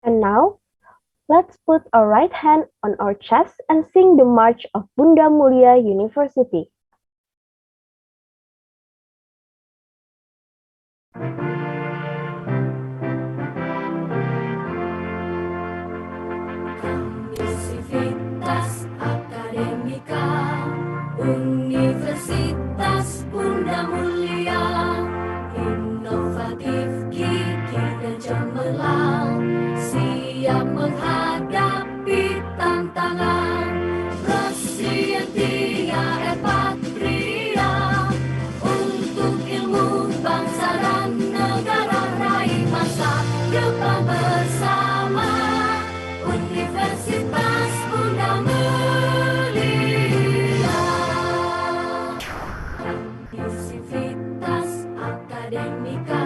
And now, let's put our right hand on our chest and sing the March of Bunda Mulia University. Civitas Akademika Universitas Bunda Mulia, inovatif, gigih dan cemerlang, siap menghadapi tantangan. Prosientia et patria, untuk ilmu bangsa dan negara, raih masa depan bersama. Universitas Bunda Mulia, Civitas Akademika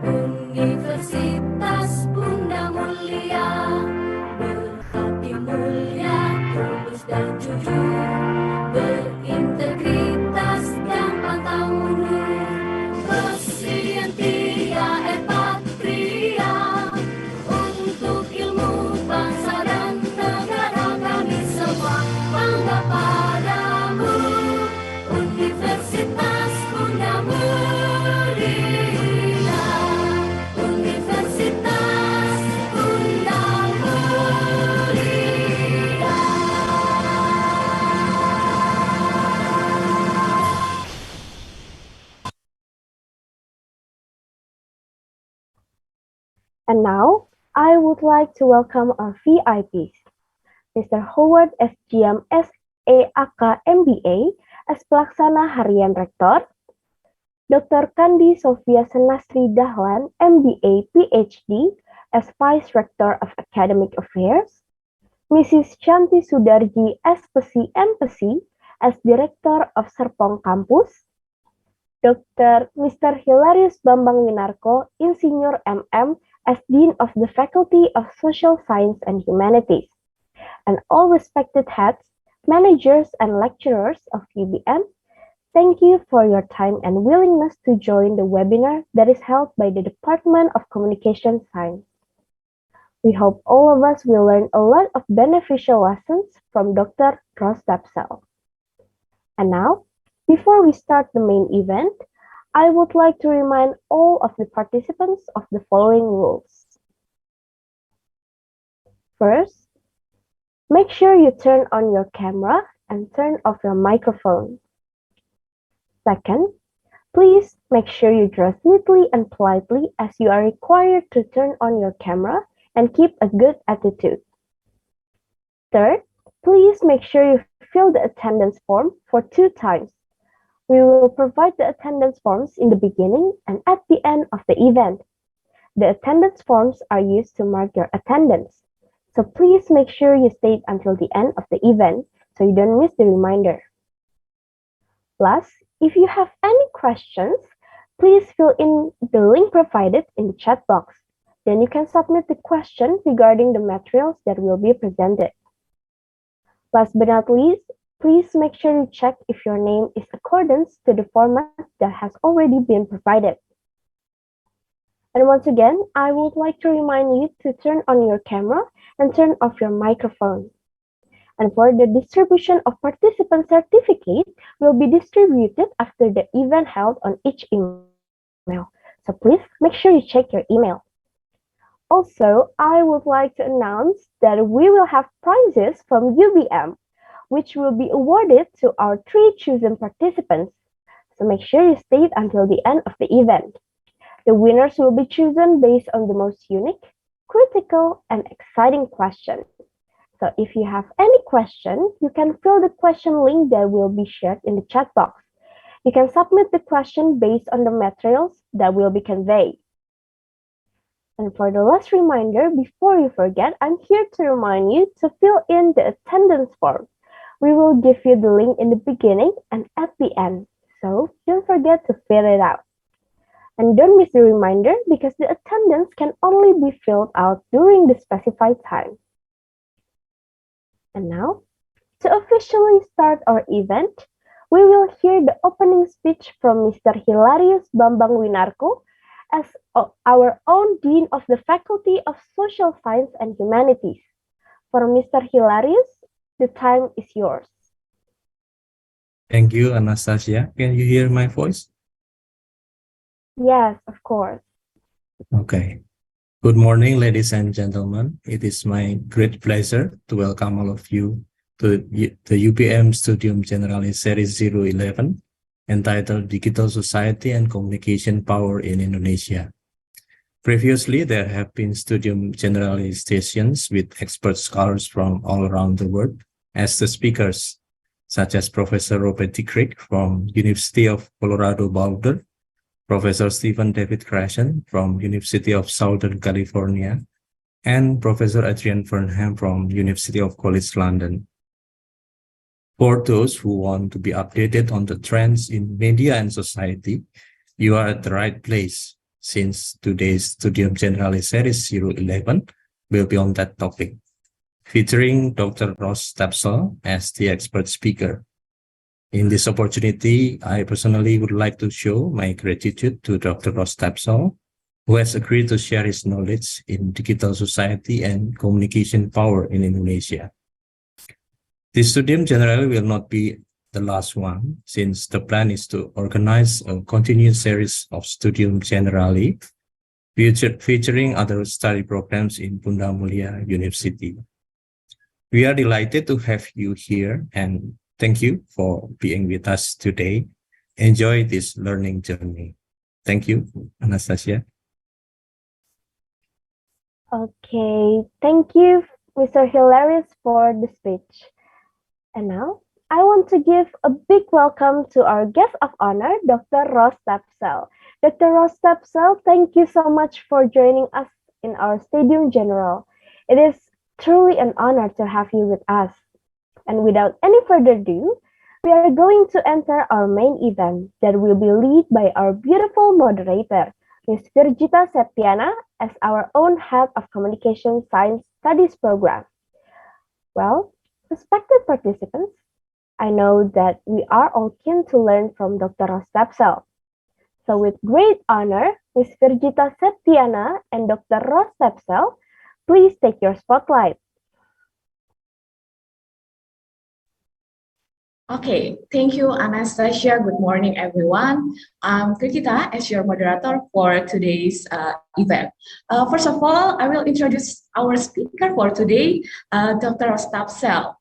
Universitas Bunda Mulia, berhati mulia, tulus dan jujur, berintegritas dan pantang mundur. Prosientia et patria, untuk ilmu bangsa dan negara, kami semua bangga padamu. Universitas Bunda Mulia, Universitas Bunda Mulia. And now, I would like to welcome our VIPs, Mr. Howard SGM SEAK MBA as Pelaksana Harian Rektor, Dr. Kandi Sofia Senastri Dahlan MBA PhD as Vice Rector of Academic Affairs, Mrs. Shanti Sudarji SPC MPC as Director of Serpong Campus, Mr. Hilarius Bambang Winarko, Insinyur MM as Dean of the Faculty of Social Science and Humanities, and all respected heads, managers, and lecturers of UBM, thank you for your time and willingness to join the webinar that is held by the Department of Communication Science. We hope all of us will learn a lot of beneficial lessons from Dr. Rostapsel. And now, before we start the main event, I would like to remind all of the participants of the following rules. First, make sure you turn on your camera and turn off your microphone. Second, please make sure you dress neatly and politely as you are required to turn on your camera and keep a good attitude. Third, please make sure you fill the attendance form for 2 times. We will provide the attendance forms in the beginning and at the end of the event. The attendance forms are used to mark your attendance, so please make sure you stay until the end of the event so you don't miss the reminder. Plus, if you have any questions, please fill in the link provided in the chat box. Then you can submit the question regarding the materials that will be presented. Last but not least, please make sure you check if your name is accordance to the format that has already been provided. And once again, I would like to remind you to turn on your camera and turn off your microphone. And for the distribution of participant certificate will be distributed after the event held on each email. So please make sure you check your email. Also, I would like to announce that we will have prizes from UBM, which will be awarded to our 3 chosen participants. So make sure you stay until the end of the event. The winners will be chosen based on the most unique, critical, and exciting question. So if you have any question, you can fill the question link that will be shared in the chat box. You can submit the question based on the materials that will be conveyed. And for the last reminder, before you forget, I'm here to remind you to fill in the attendance form. We will give you the link in the beginning and at the end, so don't forget to fill it out. And don't miss the reminder because the attendance can only be filled out during the specified time. And now, to officially start our event, we will hear the opening speech from Mr. Hilarius Bambang Winarko as our own Dean of the Faculty of Social Science and Humanities. For Mr. Hilarius, the time is yours. Thank you, Anastasia. Can you hear my voice? Yes, of course. Okay. Good morning, ladies and gentlemen. It is my great pleasure to welcome all of you to the UBM Studium Generali Series 011, entitled Digital Society and Communication Power in Indonesia. Previously, there have been Studium Generali stations with expert scholars from all around the world as the speakers, such as Professor Robert Dietrich from University of Colorado Boulder, Professor Stephen David Krashen from University of Southern California, and Professor Adrian Fernham from University of College London. For those who want to be updated on the trends in media and society, you are at the right place, since today's Studium Generali Series 011 will be on that topic, featuring Dr. Ross Tapsell as the expert speaker. In this opportunity, I personally would like to show my gratitude to Dr. Ross Tapsell, who has agreed to share his knowledge in digital society and communication power in Indonesia. This Studium Generali will not be the last one, since the plan is to organize a continuous series of Studium Generali featuring other study programs in Bunda Mulia University. We are delighted to have you here, and thank you for being with us today. Enjoy this learning journey. Thank you, Anastasia. Okay, thank you, Mr. Hilarius, for the speech. And now, I want to give a big welcome to our guest of honor, Dr. Ross Tapsell. Dr. Ross Tapsell, thank you so much for joining us in our Studium General. It is truly an honor to have you with us. And without any further ado, we are going to enter our main event that will be led by our beautiful moderator, Ms. Virgita Septiana, as our own Head of Communication Science Studies Program. Well, respected participants, I know that we are all keen to learn from Dr. Ross Tapsell. So with great honor, Ms. Virgita Septiana and Dr. Ross Tapsell, please take your spotlight. Okay, thank you, Anastasia. Good morning, everyone. I'm Krikita as your moderator for today's event. First of all, I will introduce our speaker for today, Dr. Ross Tapsell.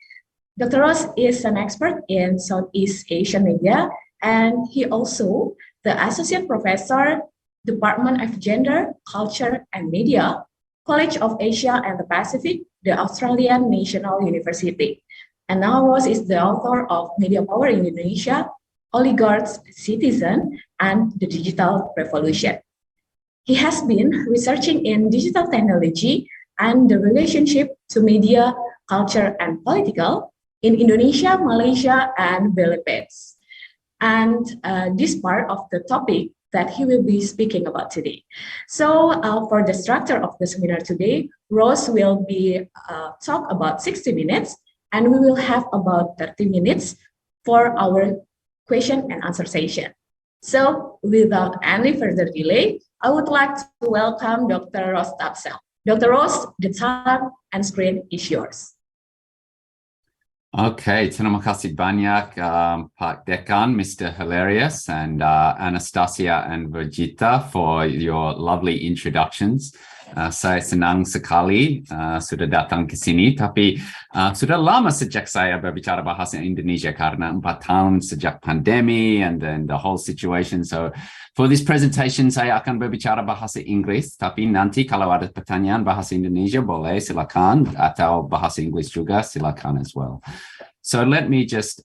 Dr. Ross is an expert in Southeast Asian media, and he also the Associate Professor, Department of Gender, Culture, and Media, College of Asia and the Pacific, the Australian National University. And now Ross is the author of Media Power in Indonesia, Oligarchs, Citizen, and the Digital Revolution. He has been researching in digital technology and the relationship to media, culture, and political in Indonesia, Malaysia, and Philippines. And this part of the topic that he will be speaking about today. So for the structure of the seminar today, Ross will be talk about 60 minutes, and we will have about 30 minutes for our question and answer session. So without any further delay, I would like to welcome Dr. Ross Tapsell. Dr. Ross, the time and screen is yours. Okay, terima kasih banyak Pak Dekan, Mr. Hilarius, and Anastasia and Virgita for your lovely introductions. Saya senang sekali sudah datang ke sini, tapi sudah lama sejak saya berbicara bahasa Indonesia karena 4 tahun sejak pandemi and then the whole situation. So for this presentation saya akan berbicara bahasa Inggris, tapi nanti kalau ada pertanyaan bahasa Indonesia boleh silakan, atau bahasa Inggris juga silakan as well. So let me just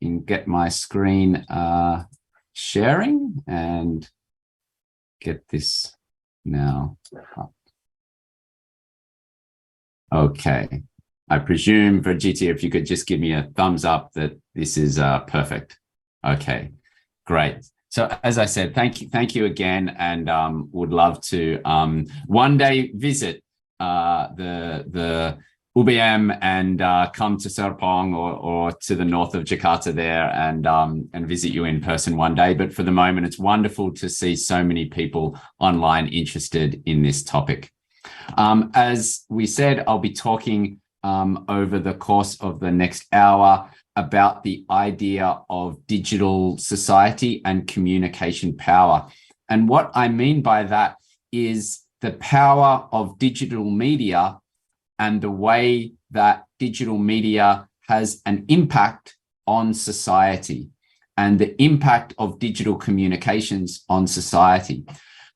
get my screen sharing and get this now. Okay, I presume, Virgita, if you could just give me a thumbs up that this is perfect. Okay, great. So as I said, thank you again, and would love to one day visit the UBM and come to Serpong or to the north of Jakarta there and visit you in person one day. But for the moment, it's wonderful to see so many people online interested in this topic. As we said, I'll be talking over the course of the next hour about the idea of digital society and communication power. And what I mean by that is the power of digital media and the way that digital media has an impact on society and the impact of digital communications on society.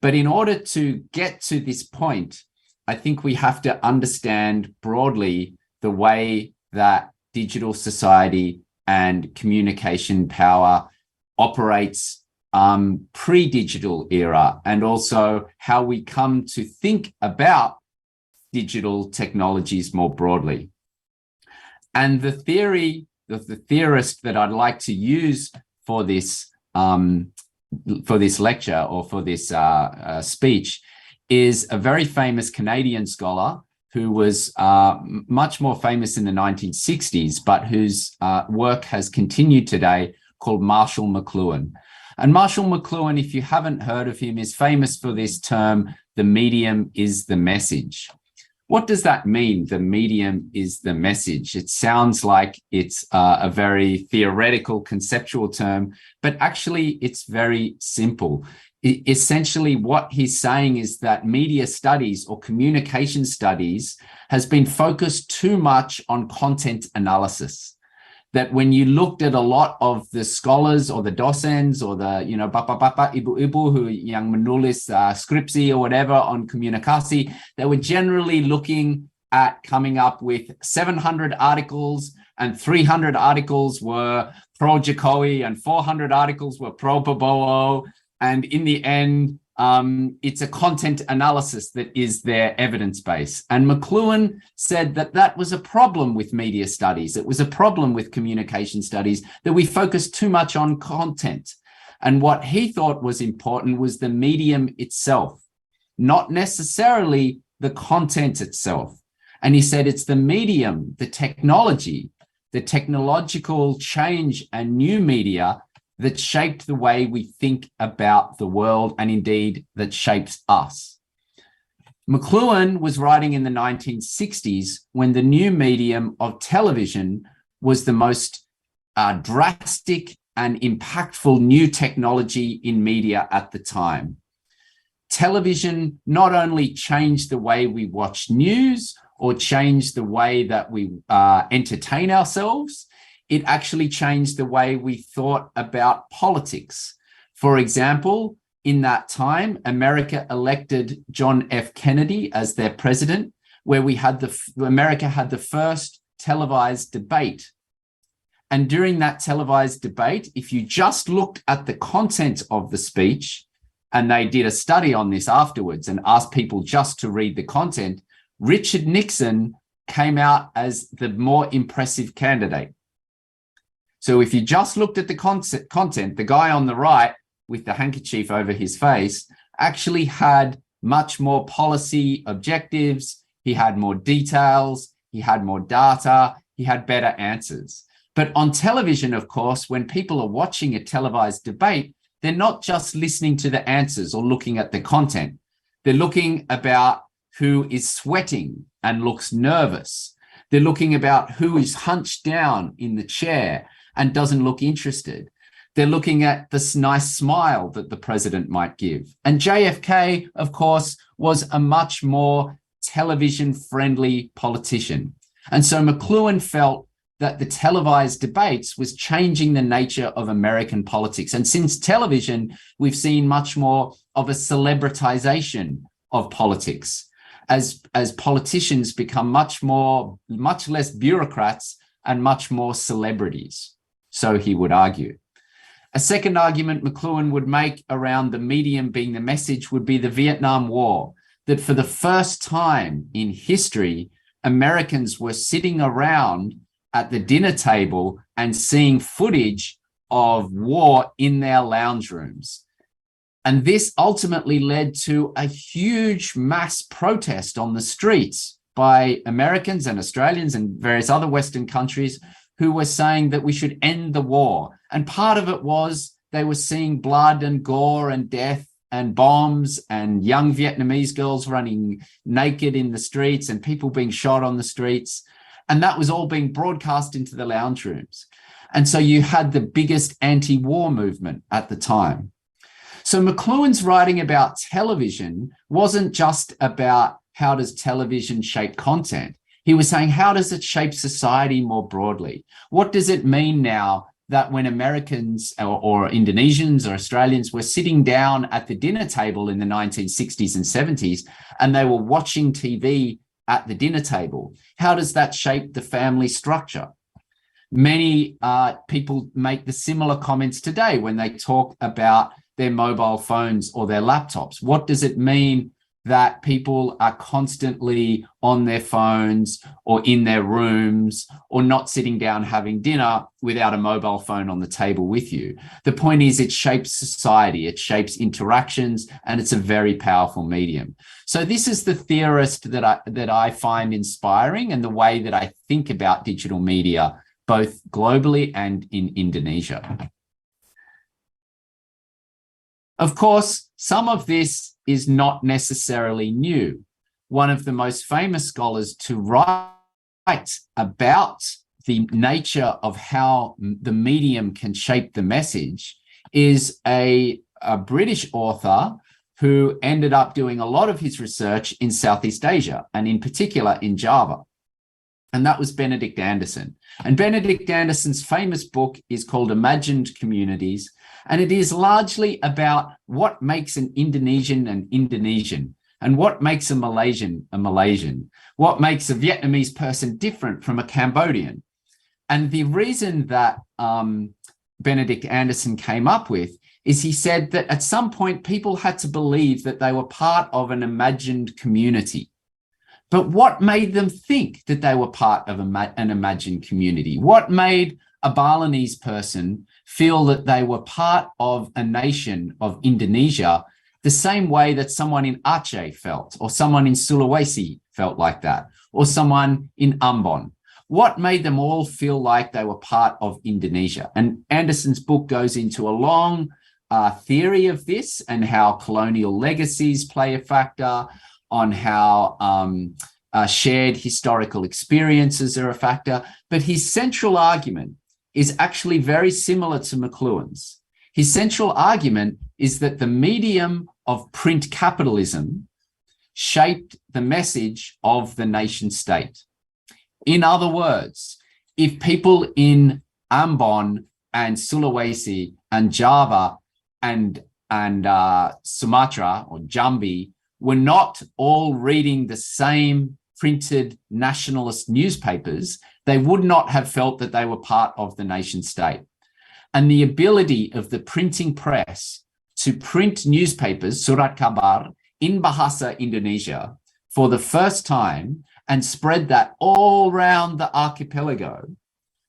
But in order to get to this point, I think we have to understand broadly the way that digital society and communication power operates pre-digital era, and also how we come to think about digital technologies more broadly. And the theory of the theorist that I'd like to use for this lecture or for this speech is a very famous Canadian scholar who was much more famous in the 1960s, but whose work has continued today, called Marshall McLuhan. And Marshall McLuhan, if you haven't heard of him, is famous for this term, the medium is the message. What does that mean, the medium is the message? It sounds like it's a very theoretical, conceptual term, but actually it's very simple. Essentially, what he's saying is that media studies or communication studies has been focused too much on content analysis. That when you looked at a lot of the scholars or the docents or the, bapak-bapak, ibu-ibu who yang menulis skripsi or whatever on komunikasi, they were generally looking at coming up with 700 articles, and 300 articles were pro Jokowi and 400 articles were pro Prabowo. And in the end, it's a content analysis that is their evidence base. And McLuhan said that that was a problem with media studies. It was a problem with communication studies, that we focused too much on content. And what he thought was important was the medium itself, not necessarily the content itself. And he said it's the medium, the technology, the technological change and new media that shaped the way we think about the world, and indeed that shapes us. McLuhan was writing in the 1960s when the new medium of television was the most drastic and impactful new technology in media at the time. Television not only changed the way we watch news or changed the way that we entertain ourselves, it actually changed the way we thought about politics. For example, in that time, America elected John F. Kennedy as their president, where America had the first televised debate. And during that televised debate, if you just looked at the content of the speech, and they did a study on this afterwards and asked people just to read the content, Richard Nixon came out as the more impressive candidate. So if you just looked at the content, the guy on the right with the handkerchief over his face actually had much more policy objectives. He had more details. He had more data. He had better answers. But on television, of course, when people are watching a televised debate, they're not just listening to the answers or looking at the content. They're looking about who is sweating and looks nervous. They're looking about who is hunched down in the chair and doesn't look interested. They're looking at this nice smile that the president might give. And JFK, of course, was a much more television-friendly politician. And so McLuhan felt that the televised debates was changing the nature of American politics. And since television, we've seen much more of a celebritization of politics as politicians become much less bureaucrats and much more celebrities. So he would argue. A second argument McLuhan would make around the medium being the message would be the Vietnam War, that for the first time in history, Americans were sitting around at the dinner table and seeing footage of war in their lounge rooms. And this ultimately led to a huge mass protest on the streets by Americans and Australians and various other Western countries who were saying that we should end the war. And part of it was they were seeing blood and gore and death and bombs and young Vietnamese girls running naked in the streets and people being shot on the streets. And that was all being broadcast into the lounge rooms. And so you had the biggest anti-war movement at the time. So McLuhan's writing about television wasn't just about how does television shape content. He was saying, how does it shape society more broadly? What does it mean now that when Americans or Indonesians or Australians were sitting down at the dinner table in the 1960s and 70s, and they were watching TV at the dinner table, how does that shape the family structure? Many people make the similar comments today when they talk about their mobile phones or their laptops. What does it mean that people are constantly on their phones or in their rooms or not sitting down having dinner without a mobile phone on the table with you? The point is it shapes society, it shapes interactions, and it's a very powerful medium. So this is the theorist that I find inspiring and the way that I think about digital media, both globally and in Indonesia. Of course, some of this is not necessarily new. One of the most famous scholars to write about the nature of how the medium can shape the message is a British author who ended up doing a lot of his research in Southeast Asia, and in particular in Java. And that was Benedict Anderson. And Benedict Anderson's famous book is called Imagined Communities. And it is largely about what makes an Indonesian, and what makes a Malaysian, what makes a Vietnamese person different from a Cambodian. And the reason that Benedict Anderson came up with is he said that at some point people had to believe that they were part of an imagined community. But what made them think that they were part of an imagined community? What made a Balinese person feel that they were part of a nation of Indonesia the same way that someone in Aceh felt, or someone in Sulawesi felt like that, or someone in Ambon? What made them all feel like they were part of Indonesia? And Anderson's book goes into a long theory of this and how colonial legacies play a factor, on how shared historical experiences are a factor. But his central argument is actually very similar to McLuhan's. His central argument is that the medium of print capitalism shaped the message of the nation state. In other words, if people in Ambon and Sulawesi and Java and Sumatra or Jambi were not all reading the same printed nationalist newspapers, they would not have felt that they were part of the nation state. And the ability of the printing press to print newspapers, surat kabar, in Bahasa Indonesia for the first time and spread that all around the archipelago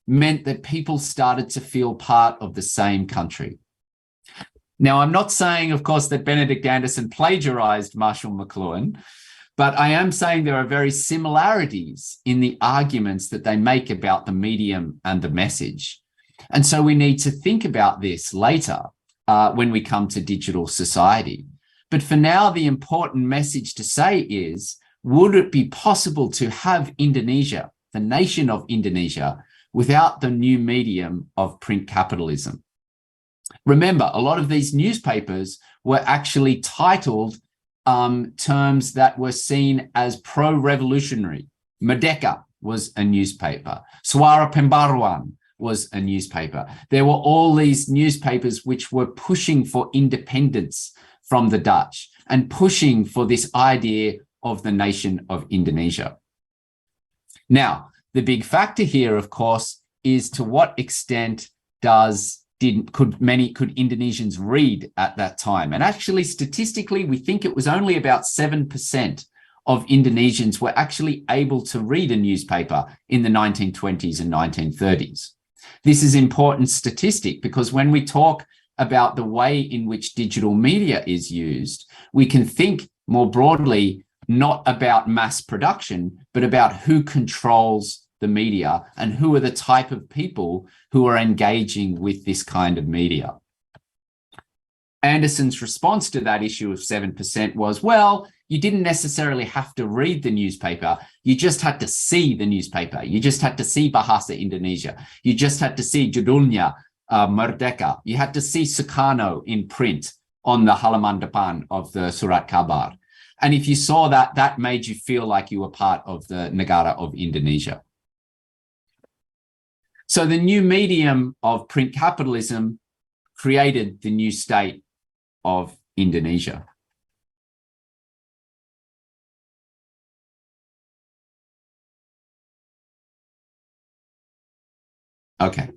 meant that people started to feel part of the same country. Now, I'm not saying, of course, that Benedict Anderson plagiarized Marshall McLuhan, but I am saying there are very similarities in the arguments that they make about the medium and the message. And so we need to think about this later when we come to digital society. But for now, the important message to say is, would it be possible to have Indonesia, the nation of Indonesia, without the new medium of print capitalism? Remember, a lot of these newspapers were actually titled terms that were seen as pro-revolutionary. Merdeka was a newspaper. Suara Pembaruan was a newspaper. There were all these newspapers which were pushing for independence from the Dutch and pushing for this idea of the nation of Indonesia. Now, the big factor here, of course, is to what extent could Indonesians read at that time? And actually, statistically, we think it was only about 7% of Indonesians were actually able to read a newspaper in the 1920s and 1930s. This is important statistic because when we talk about the way in which digital media is used, we can think more broadly not about mass production, but about who controls the media and who are the type of people who are engaging with this kind of media. Anderson's response to that issue of 7% was, well, you didn't necessarily have to read the newspaper. You just had to see the newspaper. You just had to see Bahasa Indonesia. You just had to see Judulnya, Merdeka. You had to see Sukarno in print on the halaman depan of the Surat Kabar. And if you saw that, that made you feel like you were part of the Negara of Indonesia. So the new medium of print capitalism created the new state of Indonesia. Okay.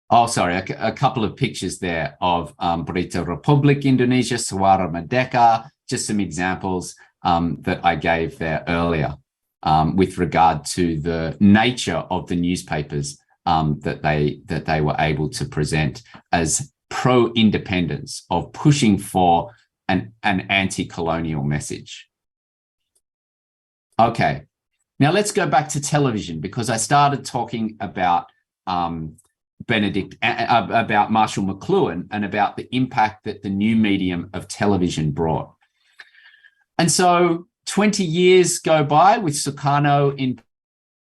Oh, sorry, a couple of pictures there of Berita Republik Indonesia, Suara Merdeka, just some examples that I gave there earlier with regard to the nature of the newspapers that they were able to present as pro-independence, of pushing for an anti-colonial message. Okay, now let's go back to television, because I started talking about about Marshall McLuhan and about the impact that the new medium of television brought. And so 20 years go by with Sukarno in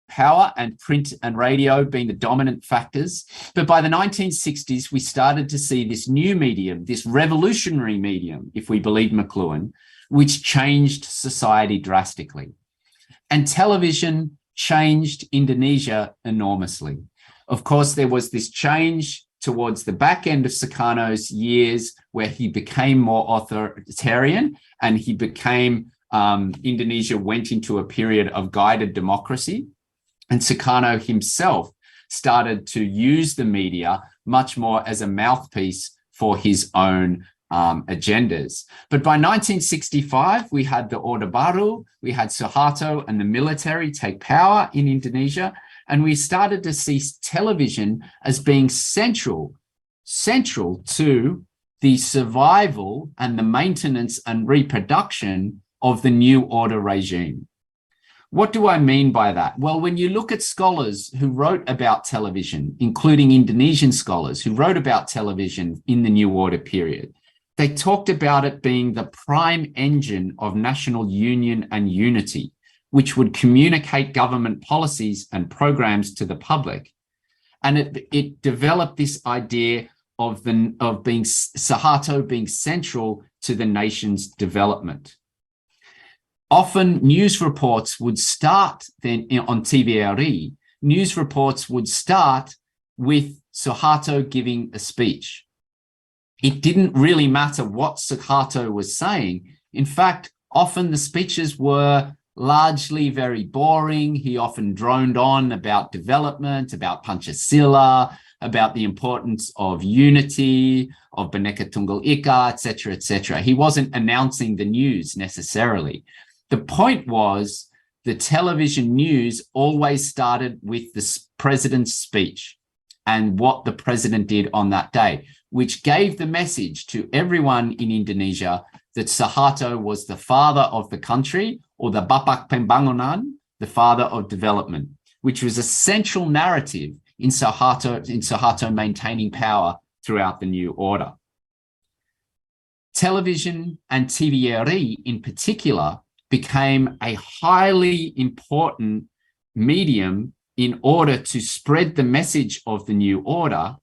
power and print and radio being the dominant factors. But by the 1960s, we started to see this new medium, this revolutionary medium, if we believe McLuhan, which changed society drastically. And television changed Indonesia enormously. Of course, there was this change towards the back end of Sukarno's years where he became more authoritarian and he became, Indonesia went into a period of guided democracy. And Sukarno himself started to use the media much more as a mouthpiece for his own agendas. But by 1965, we had the Orde Baru, we had Suharto and the military take power in Indonesia, and we started to see television as being central to the survival and the maintenance and reproduction of the new order regime. What do I mean by that? Well, when you look at scholars who wrote about television, including Indonesian scholars who wrote about television in the New Order period, they talked about it being the prime engine of national union and unity, which would communicate government policies and programs to the public. And it developed this idea of being Suharto being central to the nation's development. Often news reports would start then on TVRI, news reports would start with Suharto giving a speech. It didn't really matter what Suharto was saying. In fact, often the speeches were largely very boring. He often droned on about development, about Pancasila, about the importance of unity, of Bhinneka Tunggal Ika, etc., etc. He wasn't announcing the news necessarily. The point was the television news always started with the president's speech and what the president did on that day, which gave the message to everyone in Indonesia that Suharto was the father of the country, or the Bapak Pembangunan, the father of development, which was a central narrative in Suharto maintaining power throughout the new order. Television and TVRI in particular became a highly important medium in order to spread the message of the new order,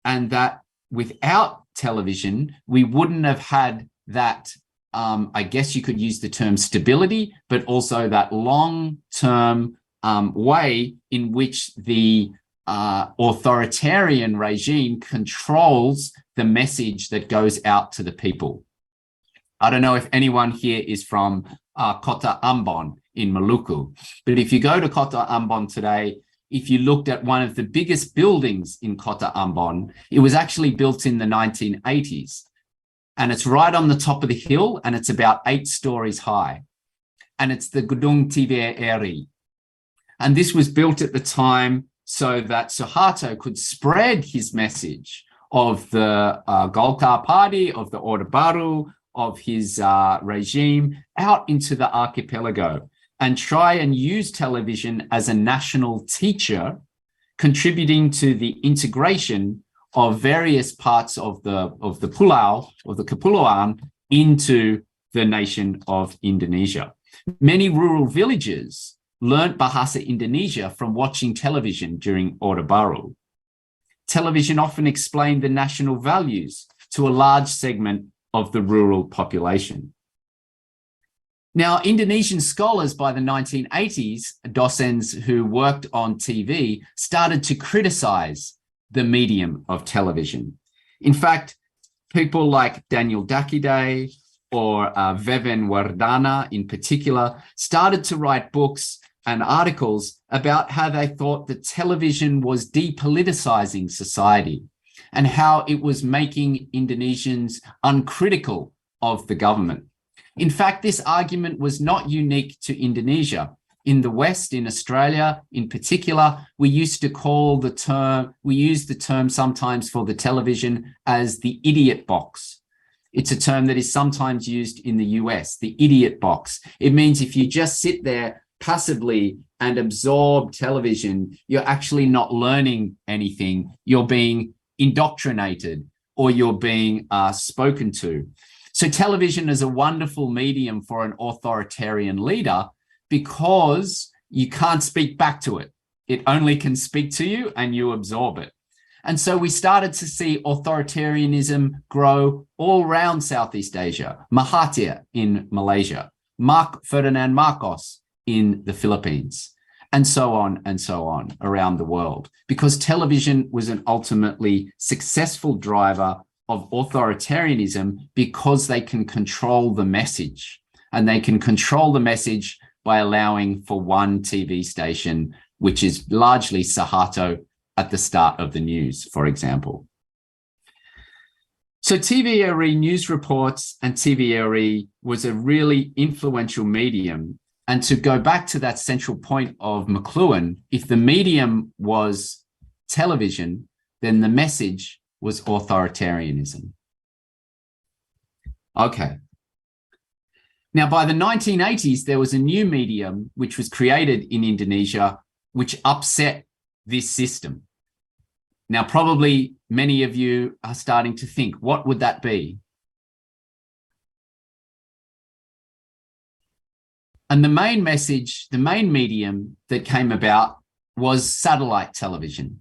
and that without television, we wouldn't have had that, I guess you could use the term stability, but also that long-term way in which the authoritarian regime controls the message that goes out to the people. I don't know if anyone here is from Kota Ambon in Maluku, but if you go to Kota Ambon today, if you looked at one of the biggest buildings in Kota Ambon, it was actually built in the 1980s. And it's right on the top of the hill, and it's about 8 stories high. And it's the Gedung TVRI. And this was built at the time so that Suharto could spread his message of the Golkar Party, of the Orde Baru, of his regime out into the archipelago and try and use television as a national teacher, contributing to the integration of various parts of the Pulau, or the Kepulauan, into the nation of Indonesia. Many rural villages learnt Bahasa Indonesia from watching television during Orde Baru. Television often explained the national values to a large segment of the rural population. Now, Indonesian scholars by the 1980s, docents who worked on TV, started to criticize the medium of television. In fact, people like Daniel Dakide or Veven Wardana in particular started to write books and articles about how they thought that television was depoliticizing society and how it was making Indonesians uncritical of the government. In fact, this argument was not unique to Indonesia. In the West, in Australia in particular, we use the term sometimes for the television as the idiot box. It's a term that is sometimes used in the US, the idiot box. It means if you just sit there passively and absorb television, you're actually not learning anything. You're being indoctrinated or you're being spoken to. So television is a wonderful medium for an authoritarian leader because you can't speak back to it. It only can speak to you and you absorb it. And so we started to see authoritarianism grow all around Southeast Asia. Mahathir in Malaysia, Ferdinand Marcos in the Philippines, and so on around the world, because television was an ultimately successful driver of authoritarianism because they can control the message, and they can control the message by allowing for one TV station, which is largely Suharto at the start of the news, for example. So TVRI news reports and TVRI was a really influential medium. And to go back to that central point of McLuhan, if the medium was television, then the message was authoritarianism. Okay. Now, by the 1980s, there was a new medium which was created in Indonesia, which upset this system. Now, probably many of you are starting to think, what would that be? And the main message, the main medium that came about was satellite television,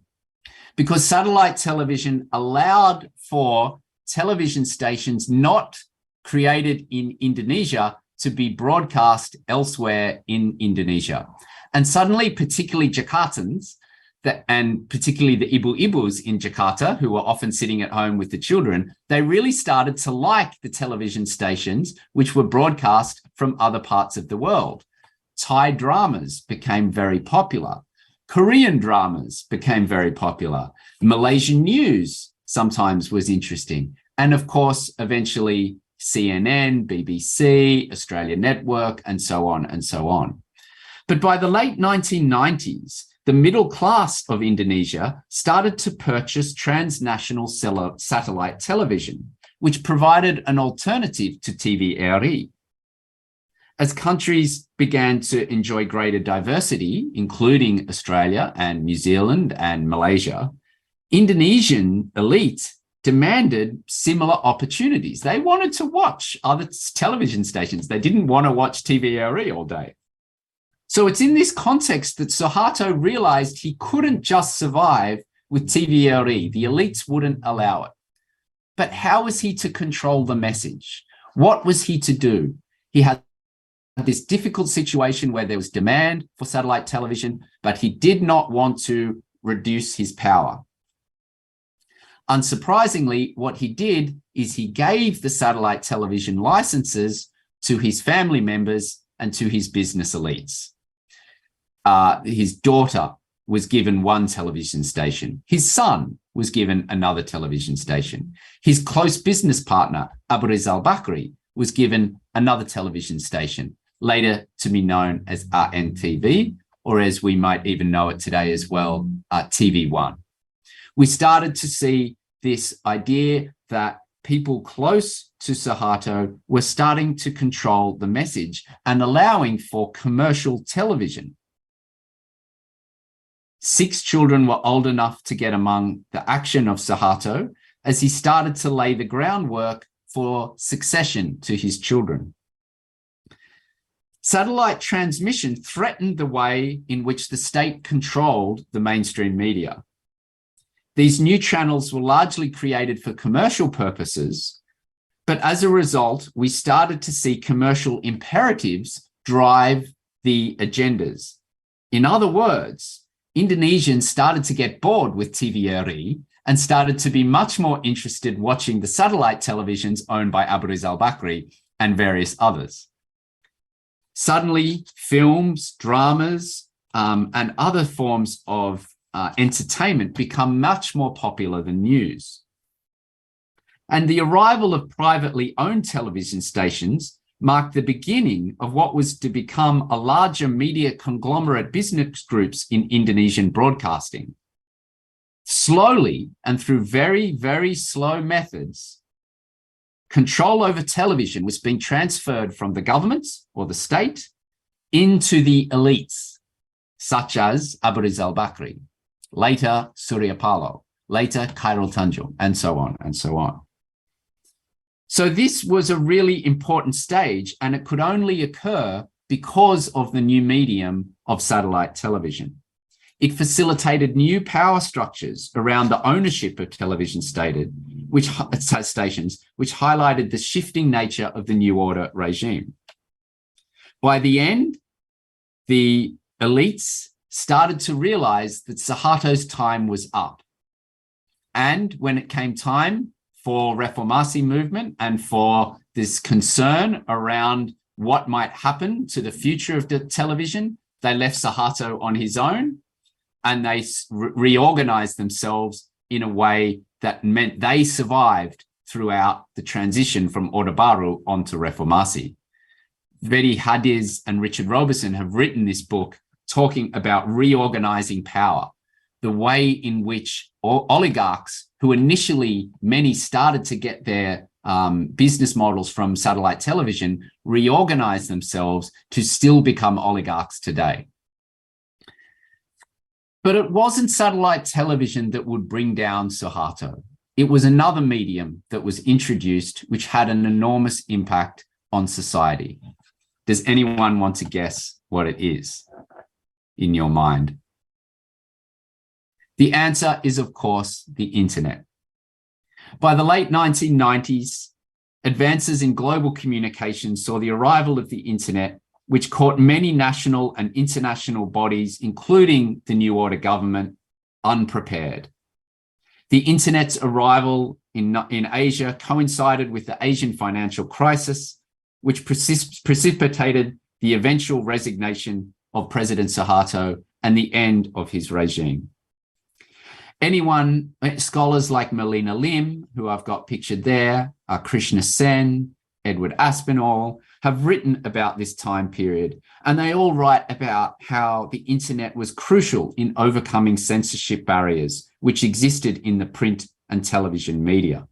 because satellite television allowed for television stations not created in Indonesia to be broadcast elsewhere in Indonesia. And suddenly, particularly Jakartans, and particularly the ibu-ibus in Jakarta, who were often sitting at home with the children, they really started to like the television stations which were broadcast from other parts of the world. Thai dramas became very popular. Korean dramas became very popular. Malaysian news sometimes was interesting. And of course, eventually CNN, BBC, Australia Network, and so on and so on. But by the late 1990s, the middle class of Indonesia started to purchase transnational satellite television, which provided an alternative to TVRI. As countries began to enjoy greater diversity, including Australia and New Zealand and Malaysia, Indonesian elite demanded similar opportunities. They wanted to watch other television stations. They didn't want to watch TVRI all day. So it's in this context that Suharto realized he couldn't just survive with TVRI. The elites wouldn't allow it. But how was he to control the message? What was he to do? He had this difficult situation where there was demand for satellite television, but he did not want to reduce his power. Unsurprisingly, what he did is he gave the satellite television licenses to his family members and to his business elites. His daughter was given one television station. His son was given another television station. His close business partner, Abu Rizal Bakri, was given another television station, later to be known as RNTV, or as we might even know it today as well, TV1. We started to see this idea that people close to Suharto were starting to control the message and allowing for commercial television. 6 children were old enough to get among the action of Suharto as he started to lay the groundwork for succession to his children. Satellite transmission threatened the way in which the state controlled the mainstream media. These new channels were largely created for commercial purposes, but as a result, we started to see commercial imperatives drive the agendas. In other words, Indonesians started to get bored with TVRI and started to be much more interested watching the satellite televisions owned by Abu Rizal Bakri and various others. Suddenly, films, dramas, and other forms of entertainment become much more popular than news. And the arrival of privately owned television stations marked the beginning of what was to become a larger media conglomerate business groups in Indonesian broadcasting. Slowly, and through very, very slow methods, control over television was being transferred from the government or the state into the elites, such as Abu Rizal Bakri, later Surya Paloh, later Khairul Tanjung, and so on and so on. So this was a really important stage, and it could only occur because of the new medium of satellite television. It facilitated new power structures around the ownership of television stations, which highlighted the shifting nature of the new order regime. By the end, the elites started to realize that Suharto's time was up. And when it came time for Reformasi movement and for this concern around what might happen to the future of the television, they left Suharto on his own, and they reorganized themselves in a way that meant they survived throughout the transition from Orde Baru onto Reformasi. Vedi Hadiz and Richard Roberson have written this book talking about reorganizing power, the way in which oligarchs, who initially many started to get their business models from satellite television, reorganized themselves to still become oligarchs today. But it wasn't satellite television that would bring down Suharto. It was another medium that was introduced, which had an enormous impact on society. Does anyone want to guess what it is in your mind? The answer is, of course, the internet. By the late 1990s, advances in global communication saw the arrival of the internet, which caught many national and international bodies, including the New Order government, unprepared. The internet's arrival in Asia coincided with the Asian financial crisis, which precipitated the eventual resignation of President Suharto and the end of his regime. Scholars like Melina Lim, who I've got pictured there, Krishna Sen, Edward Aspinall, have written about this time period, and they all write about how the internet was crucial in overcoming censorship barriers which existed in the print and television media.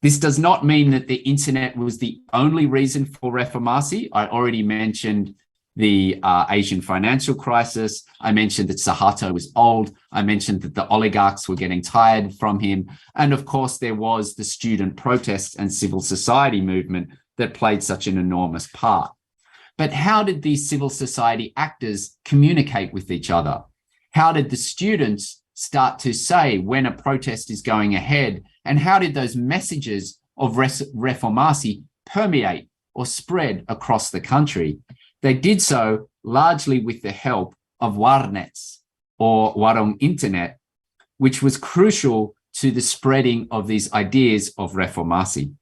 This does not mean that the internet was the only reason for Reformasi. I already mentioned the Asian financial crisis. I mentioned that Suharto was old. I mentioned that the oligarchs were getting tired from him. And of course, there was the student protests and civil society movement that played such an enormous part. But how did these civil society actors communicate with each other? How did the students start to say when a protest is going ahead? And how did those messages of Reformasi permeate or spread across the country? They did so largely with the help of warnets or warung internet, which was crucial to the spreading of these ideas of Reformasi.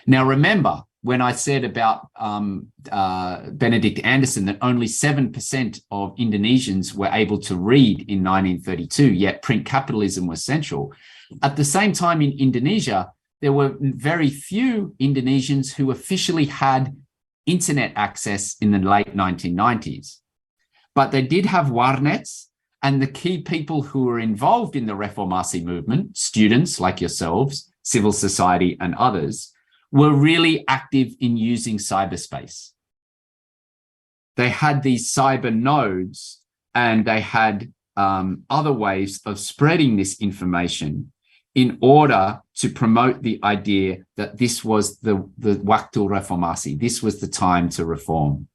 Now, remember, when I said about Benedict Anderson that only 7% of Indonesians were able to read in 1932, yet print capitalism was central. At the same time in Indonesia, there were very few Indonesians who officially had internet access in the late 1990s. But they did have warnets, and the key people who were involved in the Reformasi movement, students like yourselves, civil society, and others, were really active in using cyberspace. They had these cyber nodes, and they had other ways of spreading this information in order to promote the idea that this was the waktu reformasi, this was the time to reform.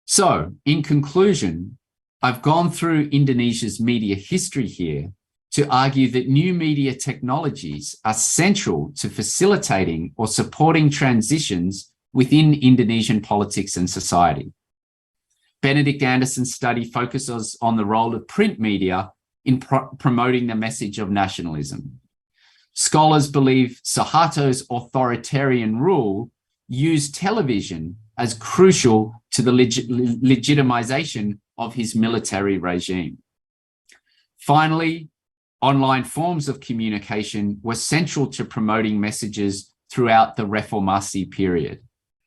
So, in conclusion, I've gone through Indonesia's media history here to argue that new media technologies are central to facilitating or supporting transitions within Indonesian politics and society. Benedict Anderson's study focuses on the role of print media in promoting the message of nationalism. Scholars believe Suharto's authoritarian rule used television as crucial to the legitimization of his military regime. Finally, online forms of communication were central to promoting messages throughout the Reformasi period,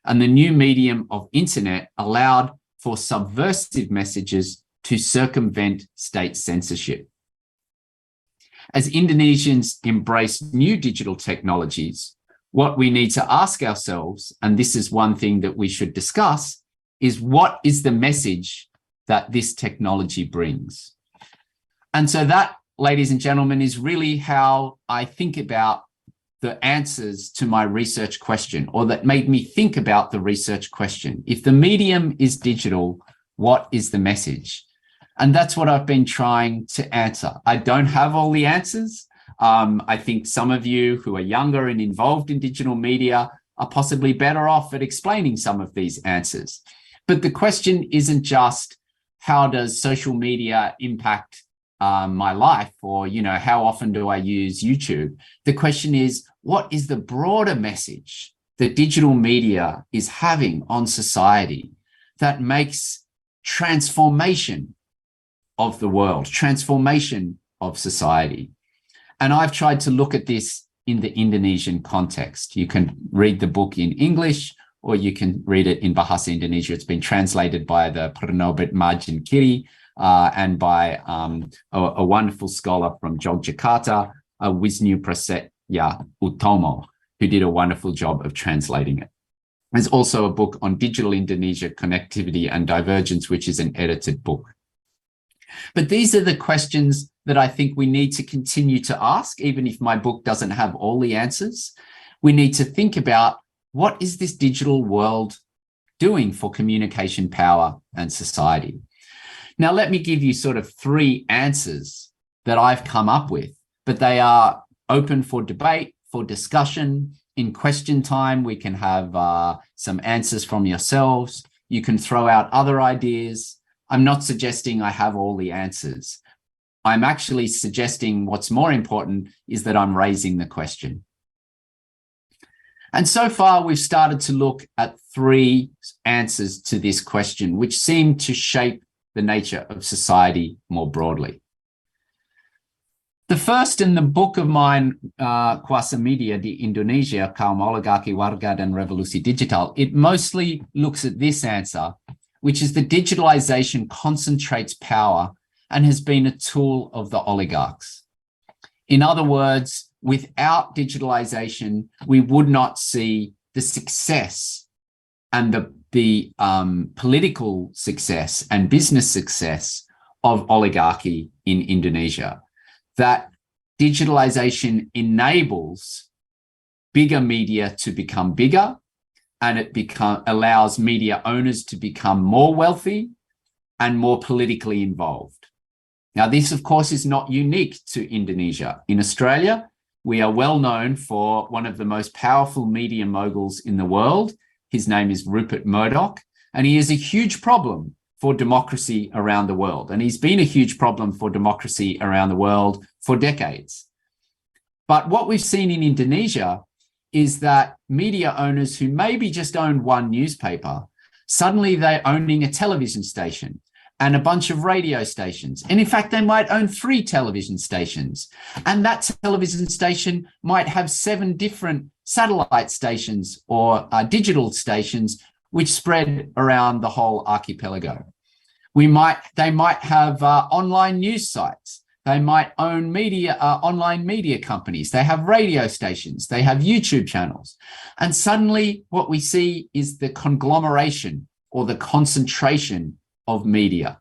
and the new medium of internet allowed for subversive messages to circumvent state censorship. As Indonesians embrace new digital technologies, what we need to ask ourselves, and this is one thing that we should discuss, is what is the message that this technology brings? And so that, ladies and gentlemen, is really how I think about the answers to my research question, or that made me think about the research question. If the medium is digital, what is the message? And that's what I've been trying to answer. I don't have all the answers. I think some of you who are younger and involved in digital media are possibly better off at explaining some of these answers. But the question isn't just how does social media impact my life, or, you know, how often do I use YouTube? The question is, what is the broader message that digital media is having on society that makes transformation of the world, transformation of society? And I've tried to look at this in the Indonesian context. You can read the book in English, or you can read it in Bahasa Indonesia. It's been translated by the Penerbit Margin Kiri and by a wonderful scholar from Yogyakarta, Wisnu Prasetya Utomo, who did a wonderful job of translating it. There's also a book on digital Indonesia, connectivity and divergence, which is an edited book. But these are the questions that I think we need to continue to ask, even if my book doesn't have all the answers. We need to think about, what is this digital world doing for communication power and society? Now, let me give you sort of 3 answers that I've come up with, but they are open for debate, for discussion. In question time, we can have some answers from yourselves. You can throw out other ideas. I'm not suggesting I have all the answers. I'm actually suggesting what's more important is that I'm raising the question. And so far, we've started to look at 3 answers to this question, which seem to shape the nature of society more broadly. The first, in the book of mine, Kuasa Media di Indonesia, Kaum Oligarki Warga dan Revolusi Digital, it mostly looks at this answer, which is that digitalization concentrates power and has been a tool of the oligarchs. In other words, without digitalization, we would not see the success and the political success and business success of oligarchy in Indonesia. That digitalization enables bigger media to become bigger, and it allows media owners to become more wealthy and more politically involved. Now, this, of course, is not unique to Indonesia. In Australia, we are well known for one of the most powerful media moguls in the world. His name is Rupert Murdoch, and he is a huge problem for democracy around the world. And he's been a huge problem for democracy around the world for decades. But what we've seen in Indonesia is that media owners who maybe just owned one newspaper, suddenly they're owning a television station and a bunch of radio stations. And in fact, they might own 3 television stations. And that television station might have 7 different satellite stations or digital stations which spread around the whole archipelago. They might have online news sites. They might own media, online media companies. They have radio stations. They have YouTube channels. And suddenly what we see is the conglomeration or the concentration of media,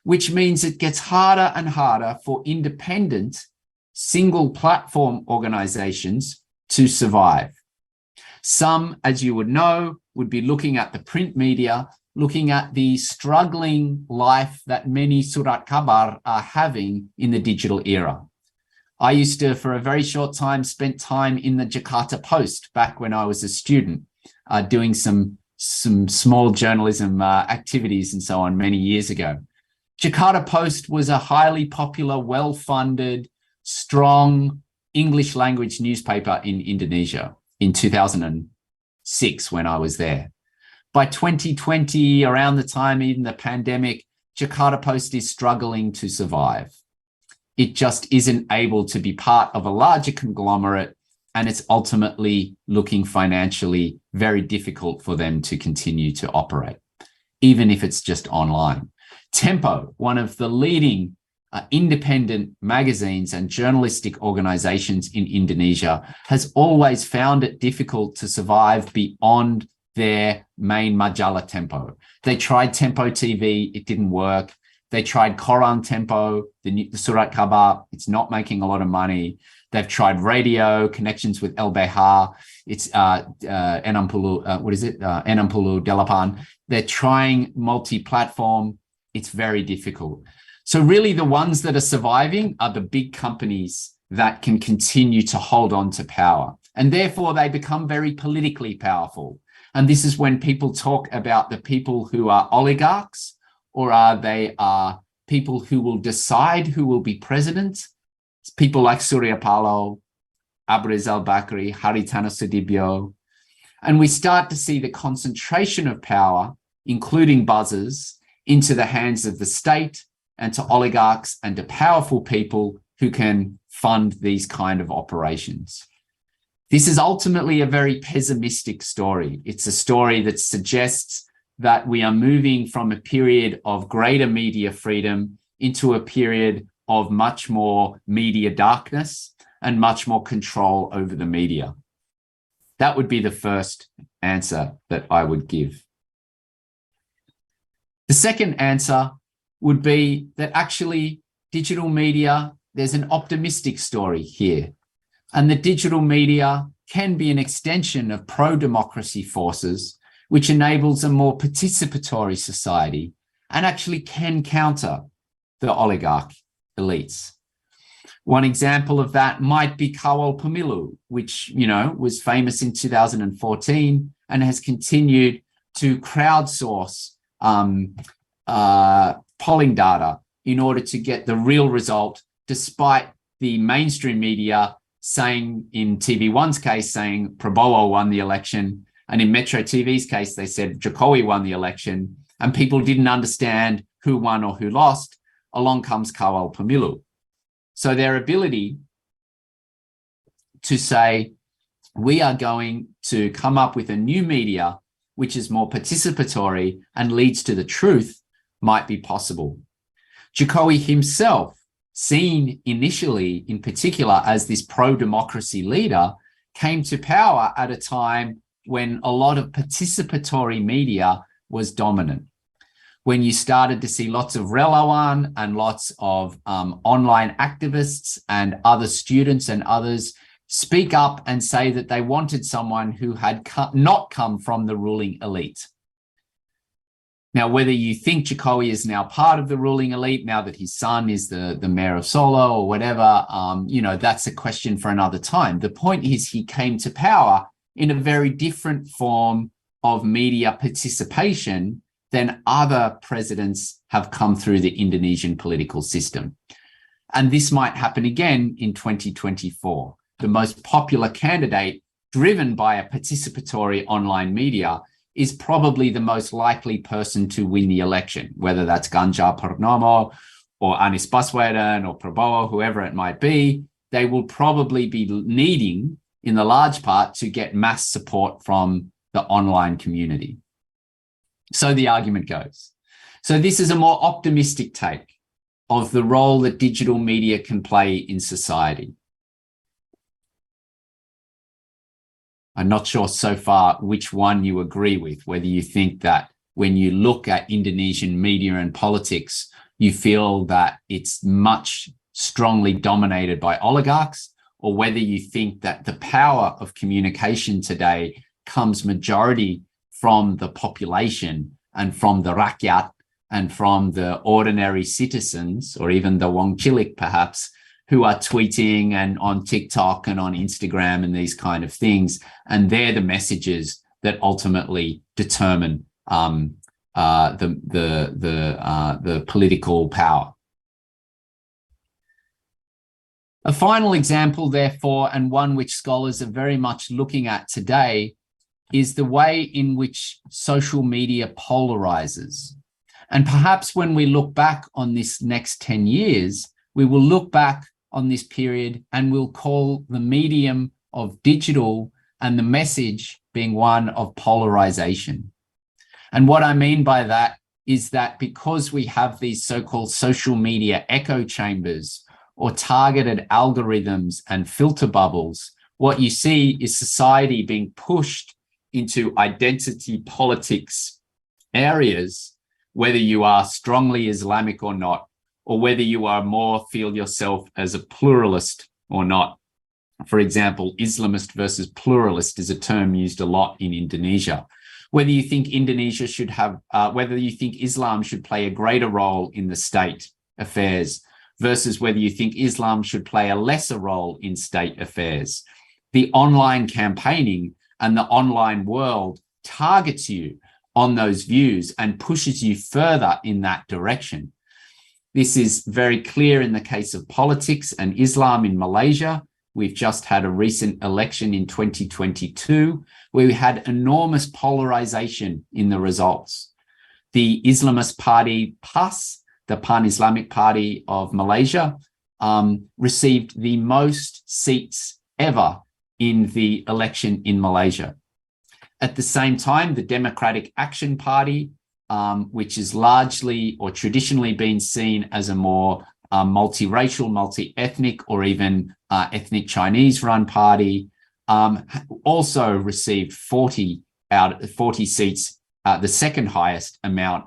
which means it gets harder and harder for independent single platform organizations to survive. Some, as you would know, would be looking at the print media, looking at the struggling life that many surat kabar are having in the digital era. I used to, for a very short time, spent time in the Jakarta Post back when I was a student, doing some small journalism activities and so on many years ago. Jakarta Post was a highly popular, well-funded, strong English language newspaper in Indonesia in 2006 when I was there. By 2020, around the time even the pandemic, Jakarta Post is struggling to survive. It just isn't able to be part of a larger conglomerate, and it's ultimately looking financially very difficult for them to continue to operate, even if it's just online. Tempo, one of the leading independent magazines and journalistic organizations in Indonesia, has always found it difficult to survive beyond their main majalah Tempo. They tried Tempo TV, it didn't work. They tried Koran Tempo, the Surat Kabar, it's not making a lot of money. They've tried radio, connections with LBH, it's Enampulu Delapan. They're trying multi-platform, it's very difficult. So really the ones that are surviving are the big companies that can continue to hold on to power. And therefore they become very politically powerful. And this is when people talk about the people who are oligarchs, or they are people who will decide who will be president. It's people like Surya Paloh, Abriz al-Bakri, Haritano Sudibyo. And we start to see the concentration of power, including buzzers, into the hands of the state and to oligarchs and to powerful people who can fund these kind of operations. This is ultimately a very pessimistic story. It's a story that suggests that we are moving from a period of greater media freedom into a period of much more media darkness and much more control over the media. That would be the first answer that I would give. The second answer would be that actually digital media, there's an optimistic story here. And the digital media can be an extension of pro-democracy forces, which enables a more participatory society and actually can counter the oligarch elites. One example of that might be Kawal Pemilu, which, was famous in 2014 and has continued to crowdsource polling data in order to get the real result, despite the mainstream media saying, in TV1's case, saying Prabowo won the election. And in Metro TV's case, they said Jokowi won the election, and people didn't understand who won or who lost. Along comes Kawal Pemilu. So their ability to say, we are going to come up with a new media which is more participatory and leads to the truth might be possible. Jokowi himself, seen initially in particular as this pro-democracy leader, came to power at a time when a lot of participatory media was dominant. When you started to see lots of relawan and lots of online activists and other students and others speak up and say that they wanted someone who had not come from the ruling elite. Now, whether you think Jokowi is now part of the ruling elite, now that his son is the mayor of Solo or whatever, that's a question for another time. The point is he came to power in a very different form of media participation than other presidents have come through the Indonesian political system. And this might happen again in 2024. The most popular candidate, driven by a participatory online media, is probably the most likely person to win the election, whether that's Ganjar Pranowo or Anies Baswedan or Prabowo, whoever it might be. They will probably be needing, in the large part, to get mass support from the online community. So the argument goes. So this is a more optimistic take. of the role that digital media can play in society. I'm not sure so far which one you agree with, whether you think that when you look at Indonesian media and politics, you feel that it's much strongly dominated by oligarchs, or whether you think that the power of communication today comes majority from the population and from the rakyat and from the ordinary citizens, or even the Wong Cilik perhaps, who are tweeting and on TikTok and on Instagram and these kind of things. And they're the messages that ultimately determine the political power. A final example, therefore, and one which scholars are very much looking at today, is the way in which social media polarizes. And perhaps when we look back on this next 10 years, we will look back on this period and we'll call the medium of digital and the message being one of polarization. And what I mean by that is that because we have these so-called social media echo chambers or targeted algorithms and filter bubbles, what you see is society being pushed into identity politics areas, whether you are strongly Islamic or not, or whether you are more feel yourself as a pluralist or not. For example, Islamist versus pluralist is a term used a lot in Indonesia. Whether you think Indonesia should have, whether you think Islam should play a greater role in the state affairs versus whether you think Islam should play a lesser role in state affairs. The online campaigning and the online world targets you on those views and pushes you further in that direction. This is very clear in the case of politics and Islam in Malaysia. We've just had a recent election in 2022 where we had enormous polarization in the results. The Islamist party PAS, the Pan-Islamic Party of Malaysia, received the most seats ever in the election in Malaysia. At the same time, the Democratic Action Party, which is largely or traditionally been seen as a more multiracial, multi-ethnic, or even ethnic Chinese-run party, also received 40 seats, the second highest amount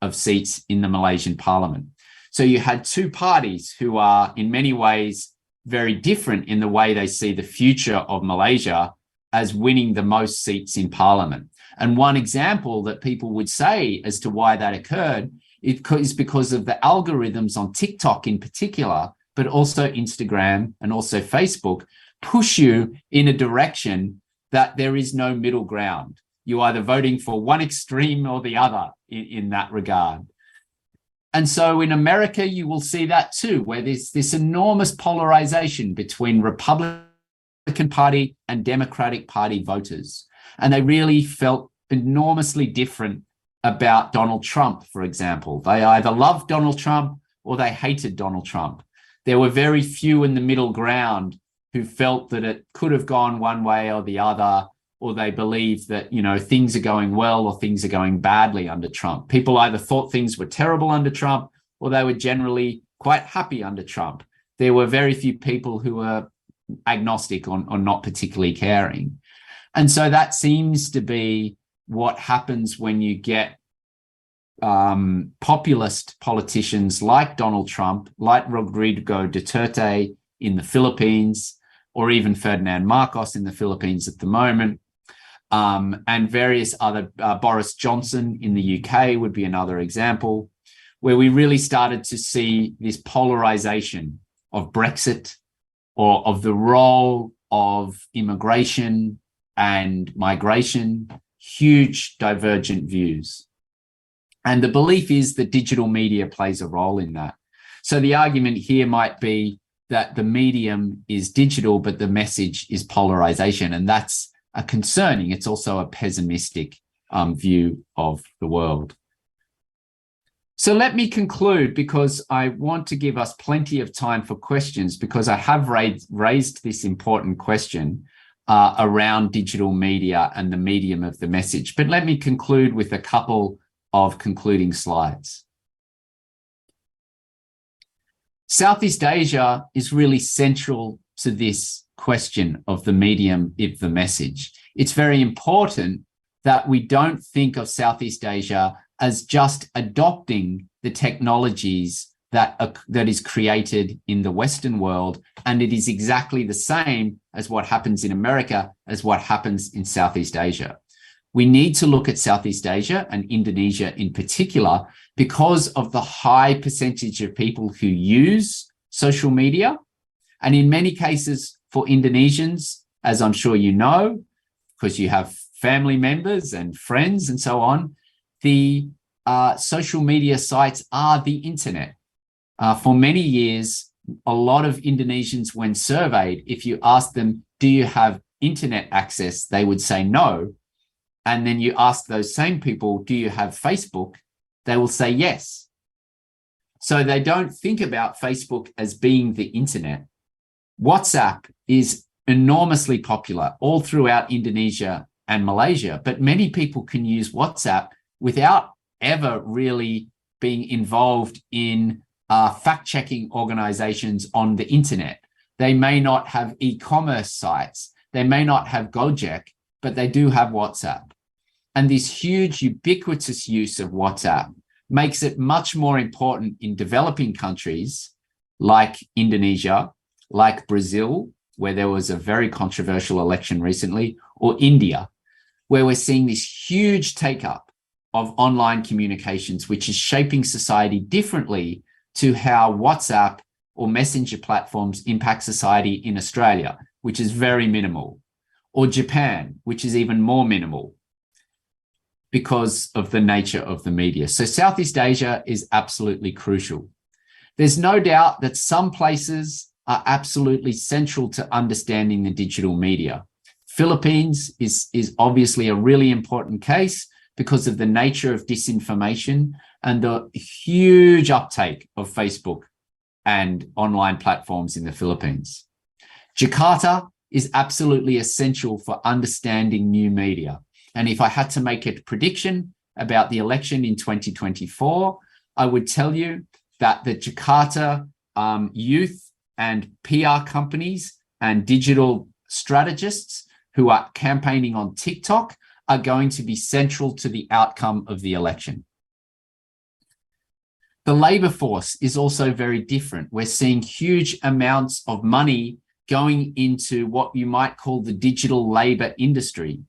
of seats in the Malaysian parliament. So you had two parties who are in many ways very different in the way they see the future of Malaysia as winning the most seats in parliament. And one example that people would say as to why that occurred is because of the algorithms on TikTok in particular, but also Instagram and also Facebook, push you in a direction that there is no middle ground. You're either voting for one extreme or the other in that regard. And so in America, you will see that too, where there's this enormous polarization between Republican Party and Democratic Party voters. And they really felt enormously different about Donald Trump, for example. They either loved Donald Trump or they hated Donald Trump. There were very few in the middle ground who felt that it could have gone one way or the other, or they believed that, you know, things are going well or things are going badly under Trump. People either thought things were terrible under Trump or they were generally quite happy under Trump. There were very few people who were agnostic or not particularly caring. And so that seems to be what happens when you get populist politicians like Donald Trump, like Rodrigo Duterte in the Philippines, or even Ferdinand Marcos in the Philippines at the moment, and various other, Boris Johnson in the UK would be another example, where we really started to see this polarization of Brexit or of the role of immigration and migration, huge divergent views. And the belief is that digital media plays a role in that. So the argument here might be that the medium is digital, but the message is polarization. And that's a concerning, it's also a pessimistic view of the world. So let me conclude, because I want to give us plenty of time for questions, because I have raised this important question around digital media and the medium of the message. But let me conclude with a couple of concluding slides. Southeast Asia is really central to this question of the medium of the message. It's very important that we don't think of Southeast Asia as just adopting the technologies that is created in the Western world, and it is exactly the same as what happens in America as what happens in Southeast Asia. We need to look at Southeast Asia and Indonesia in particular because of the high percentage of people who use social media. And in many cases for Indonesians, as I'm sure you know, because you have family members and friends and so on, the social media sites are the internet. For many years, a lot of Indonesians, when surveyed, if you ask them, do you have internet access, they would say no. And then you ask those same people, do you have Facebook? They will say yes. So they don't think about Facebook as being the internet. WhatsApp is enormously popular all throughout Indonesia and Malaysia, but many people can use WhatsApp without ever really being involved in fact-checking organizations on the internet. They may not have e-commerce sites, they may not have Gojek, but they do have WhatsApp. And this huge ubiquitous use of WhatsApp makes it much more important in developing countries like Indonesia, like Brazil, where there was a very controversial election recently, or India, where we're seeing this huge take-up of online communications, which is shaping society differently to how WhatsApp or messenger platforms impact society in Australia, which is very minimal, or Japan, which is even more minimal because of the nature of the media. So Southeast Asia is absolutely crucial. There's no doubt that some places are absolutely central to understanding the digital media. Philippines is obviously a really important case because of the nature of disinformation and the huge uptake of Facebook and online platforms in the Philippines. Jakarta is absolutely essential for understanding new media. And if I had to make a prediction about the election in 2024, I would tell you that the Jakarta youth and PR companies and digital strategists who are campaigning on TikTok are going to be central to the outcome of the election. The labor force is also very different. We're seeing huge amounts of money going into what you might call the digital labor industry.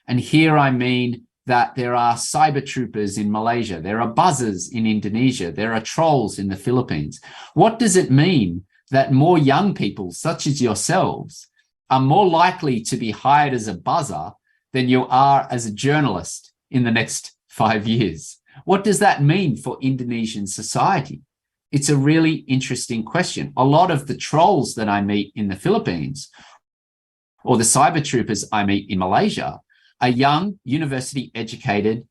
And here I mean that there are cyber troopers in Malaysia, there are buzzers in Indonesia, there are trolls in the Philippines. What does it mean that more young people, such as yourselves, are more likely to be hired as a buzzer than you are as a journalist in the next 5 years? What does that mean for Indonesian society? It's a really interesting question. A lot of the trolls that I meet in the Philippines or the cyber troopers I meet in Malaysia are young university-educated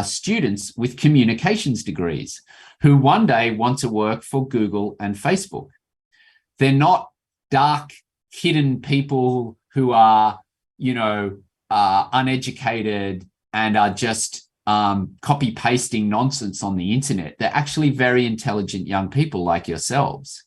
students with communications degrees who one day want to work for Google and Facebook. They're not dark, hidden people who are, uneducated and are just copy-pasting nonsense on the internet. They're actually very intelligent young people like yourselves.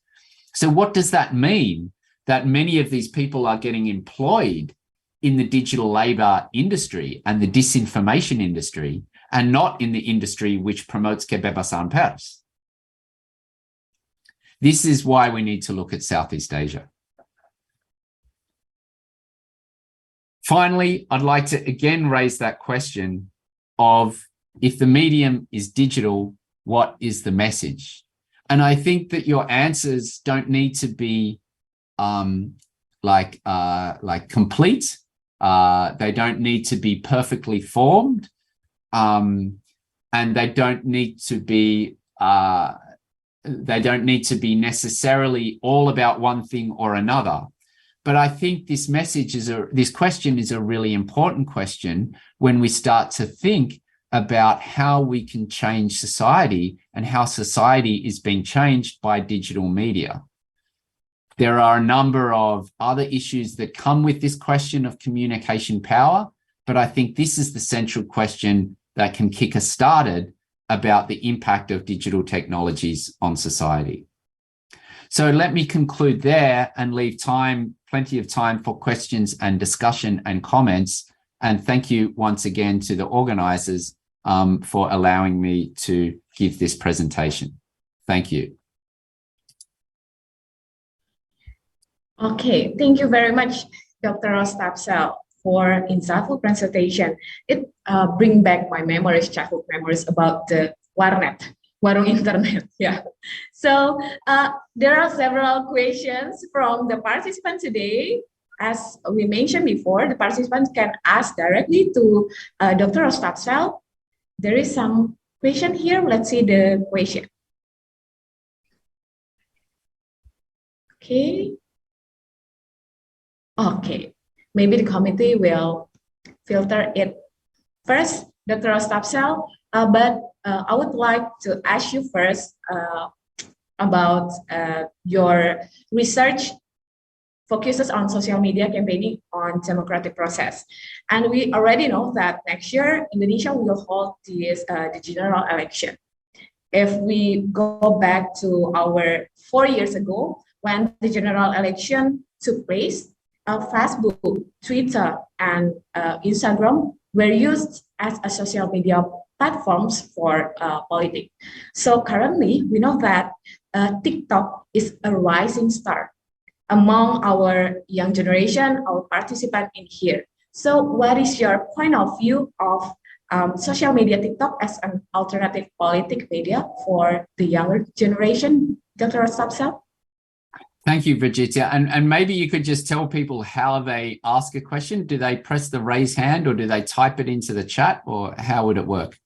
So what does that mean? That many of these people are getting employed in the digital labor industry and the disinformation industry, and not in the industry which promotes kebebasan pers. This is why we need to look at Southeast Asia. Finally, I'd like to again raise that question of, if the medium is digital, what is the message? And I think that your answers don't need to be complete. They don't need to be perfectly formed, and they don't need to be necessarily all about one thing or another. But I think this question is a really important question when we start to think about how we can change society and how society is being changed by digital media. There are a number of other issues that come with this question of communication power, but I think this is the central question that can kick us started about the impact of digital technologies on society. So let me conclude there and leave plenty of time for questions and discussion and comments. And thank you once again to the organizers for allowing me to give this presentation. Thank you. Okay, thank you very much, Dr. Rostapsel, for insightful presentation. It bring back my memories, childhood memories about the warnet, warung internet. Yeah. So there are several questions from the participants today. As we mentioned before, the participants can ask directly to Dr. Rostapsel. There is some question here. Let's see the question. Okay. Okay, maybe the committee will filter it first, Dr. Rostapsel, but I would like to ask you first about your research focuses on social media campaigning on democratic process. And we already know that next year, Indonesia will hold the general election. If we go back to our 4 years ago, when the general election took place, Facebook, Twitter, and Instagram were used as a social media platforms for politics. So currently, we know that TikTok is a rising star among our young generation, our participant in here. So what is your point of view of social media TikTok as an alternative politic media for the younger generation, Dr. Rostapsel? Thank you, Vijita. And maybe you could just tell people how they ask a question. Do they press the raise hand or do they type it into the chat, or how would it work?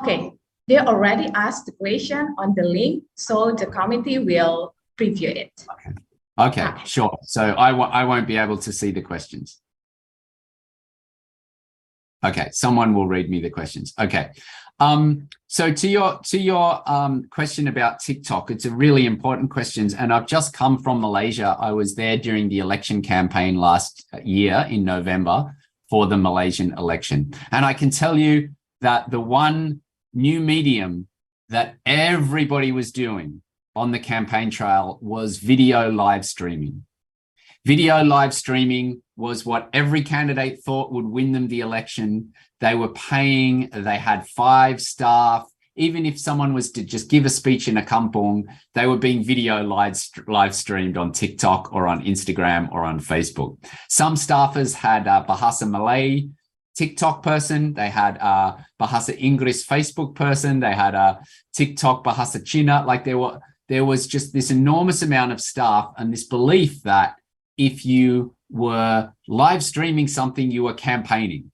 Okay, they already asked the question on the link, so the committee will preview it. Okay, sure. So I won't be able to see the questions. Okay, someone will read me the questions. Okay. So to your question about TikTok, it's a really important question. And I've just come from Malaysia. I was there during the election campaign last year in November for the Malaysian election. And I can tell you that the one new medium that everybody was doing on the campaign trail was video live streaming. Video live streaming was what every candidate thought would win them the election. They were paying, they had 5 staff. Even if someone was to just give a speech in a kampung, they were being video live streamed on TikTok or on Instagram or on Facebook. Some staffers had a Bahasa Malay TikTok person. They had a Bahasa Inggris Facebook person. They had a TikTok Bahasa Cina. Like there was just this enormous amount of staff and this belief that if you were live streaming something, you were campaigning.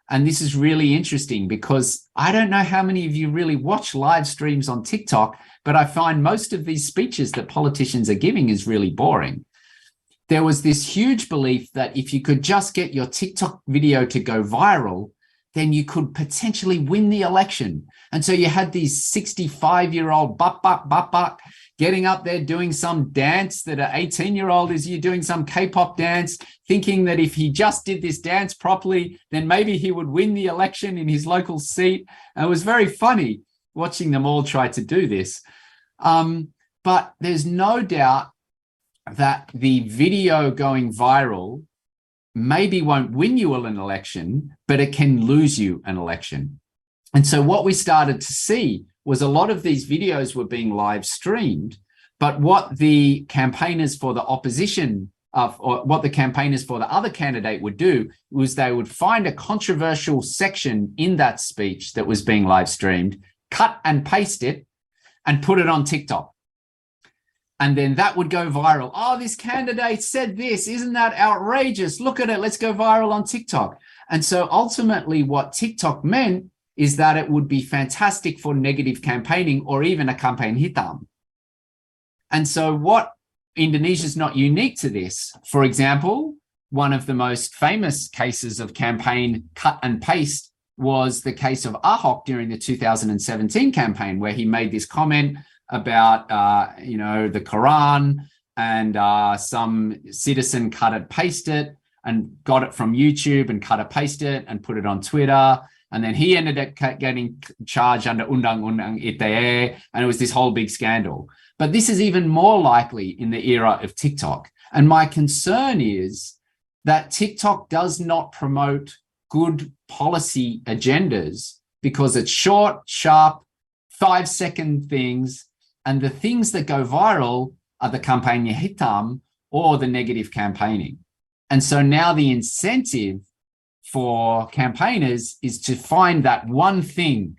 And this is really interesting because I don't know how many of you really watch live streams on TikTok, but I find most of these speeches that politicians are giving is really boring. There was this huge belief that if you could just get your TikTok video to go viral, then you could potentially win the election. And so you had these 65-year-old bak getting up there doing some dance that an 18-year-old is doing some K-pop dance, thinking that if he just did this dance properly, then maybe he would win the election in his local seat. And it was very funny watching them all try to do this. But there's no doubt that the video going viral maybe won't win you an election, but it can lose you an election. And so what we started to see was a lot of these videos were being live streamed, but what the campaigners for the opposition or what the campaigners for the other candidate would do was they would find a controversial section in that speech that was being live streamed, cut and paste it, and put it on TikTok. And then that would go viral. Oh, this candidate said this. Isn't that outrageous? Look at it. Let's go viral on TikTok. And so ultimately what TikTok meant is that it would be fantastic for negative campaigning or even a campaign hitam. And so what Indonesia is not unique to this. For example, one of the most famous cases of campaign cut and paste was the case of Ahok during the 2017 campaign, where he made this comment about, the Quran, and some citizen cut it, paste it, and got it from YouTube and cut it, paste it, and put it on Twitter. And then he ended up getting charged under Undang-Undang ITE, and it was this whole big scandal. But this is even more likely in the era of TikTok. And my concern is that TikTok does not promote good policy agendas because it's short, sharp, 5-second things. And the things that go viral are the kampanye hitam or the negative campaigning. And so now the incentive for campaigners is to find that one thing.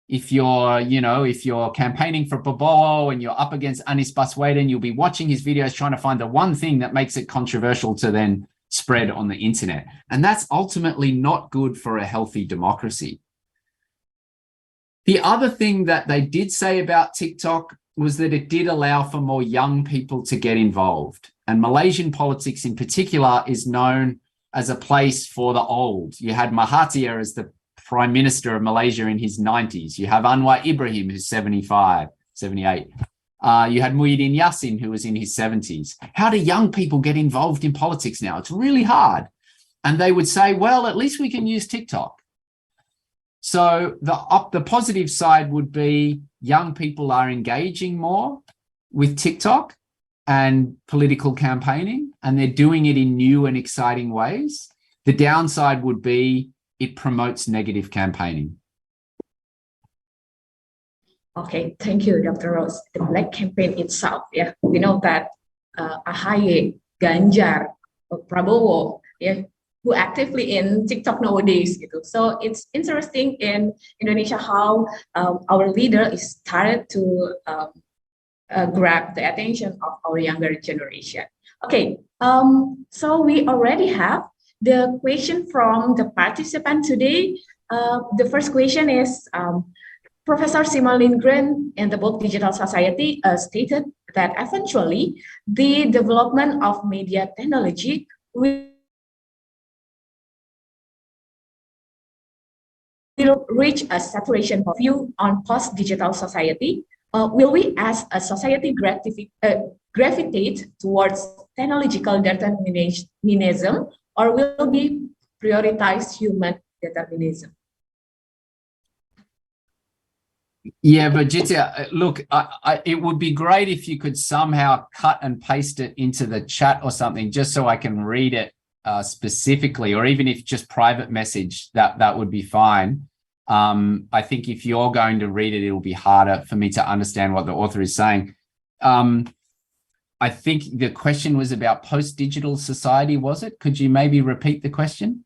If you're campaigning for Prabowo and you're up against Anies Baswedan, you'll be watching his videos trying to find the one thing that makes it controversial to then spread on the internet. And that's ultimately not good for a healthy democracy. The other thing that they did say about TikTok was that it did allow for more young people to get involved. And Malaysian politics in particular is known as a place for the old. You had Mahathir as the Prime Minister of Malaysia in his 90s. You have Anwar Ibrahim, who's 75, 78. You had Muhyiddin Yassin, who was in his 70s. How do young people get involved in politics now? It's really hard. And they would say, well, at least we can use TikTok. So the positive side would be young people are engaging more with TikTok and political campaigning, and they're doing it in new and exciting ways. The downside would be it promotes negative campaigning. Okay, thank you, Dr. Rose. The Black campaign itself, yeah, we know that AHY, Ganjar, Prabowo, yeah, who actively in TikTok nowadays. So it's interesting in Indonesia how our leader is started to grab the attention of our younger generation. Okay, so we already have the question from the participant today. The first question is, Professor Simon Lindgren in the book Digital Society stated that eventually the development of media technology will reach a saturation view on post-digital society. Will we as a society gravitate towards technological determinism, or will we prioritize human determinism? Yeah, Vijitya, look, it would be great if you could somehow cut and paste it into the chat or something, just so I can read it specifically, or even if just private message, that would be fine. I think if you're going to read it, it'll be harder for me to understand what the author is saying. I think the question was about post-digital society, was it? Could you maybe repeat the question?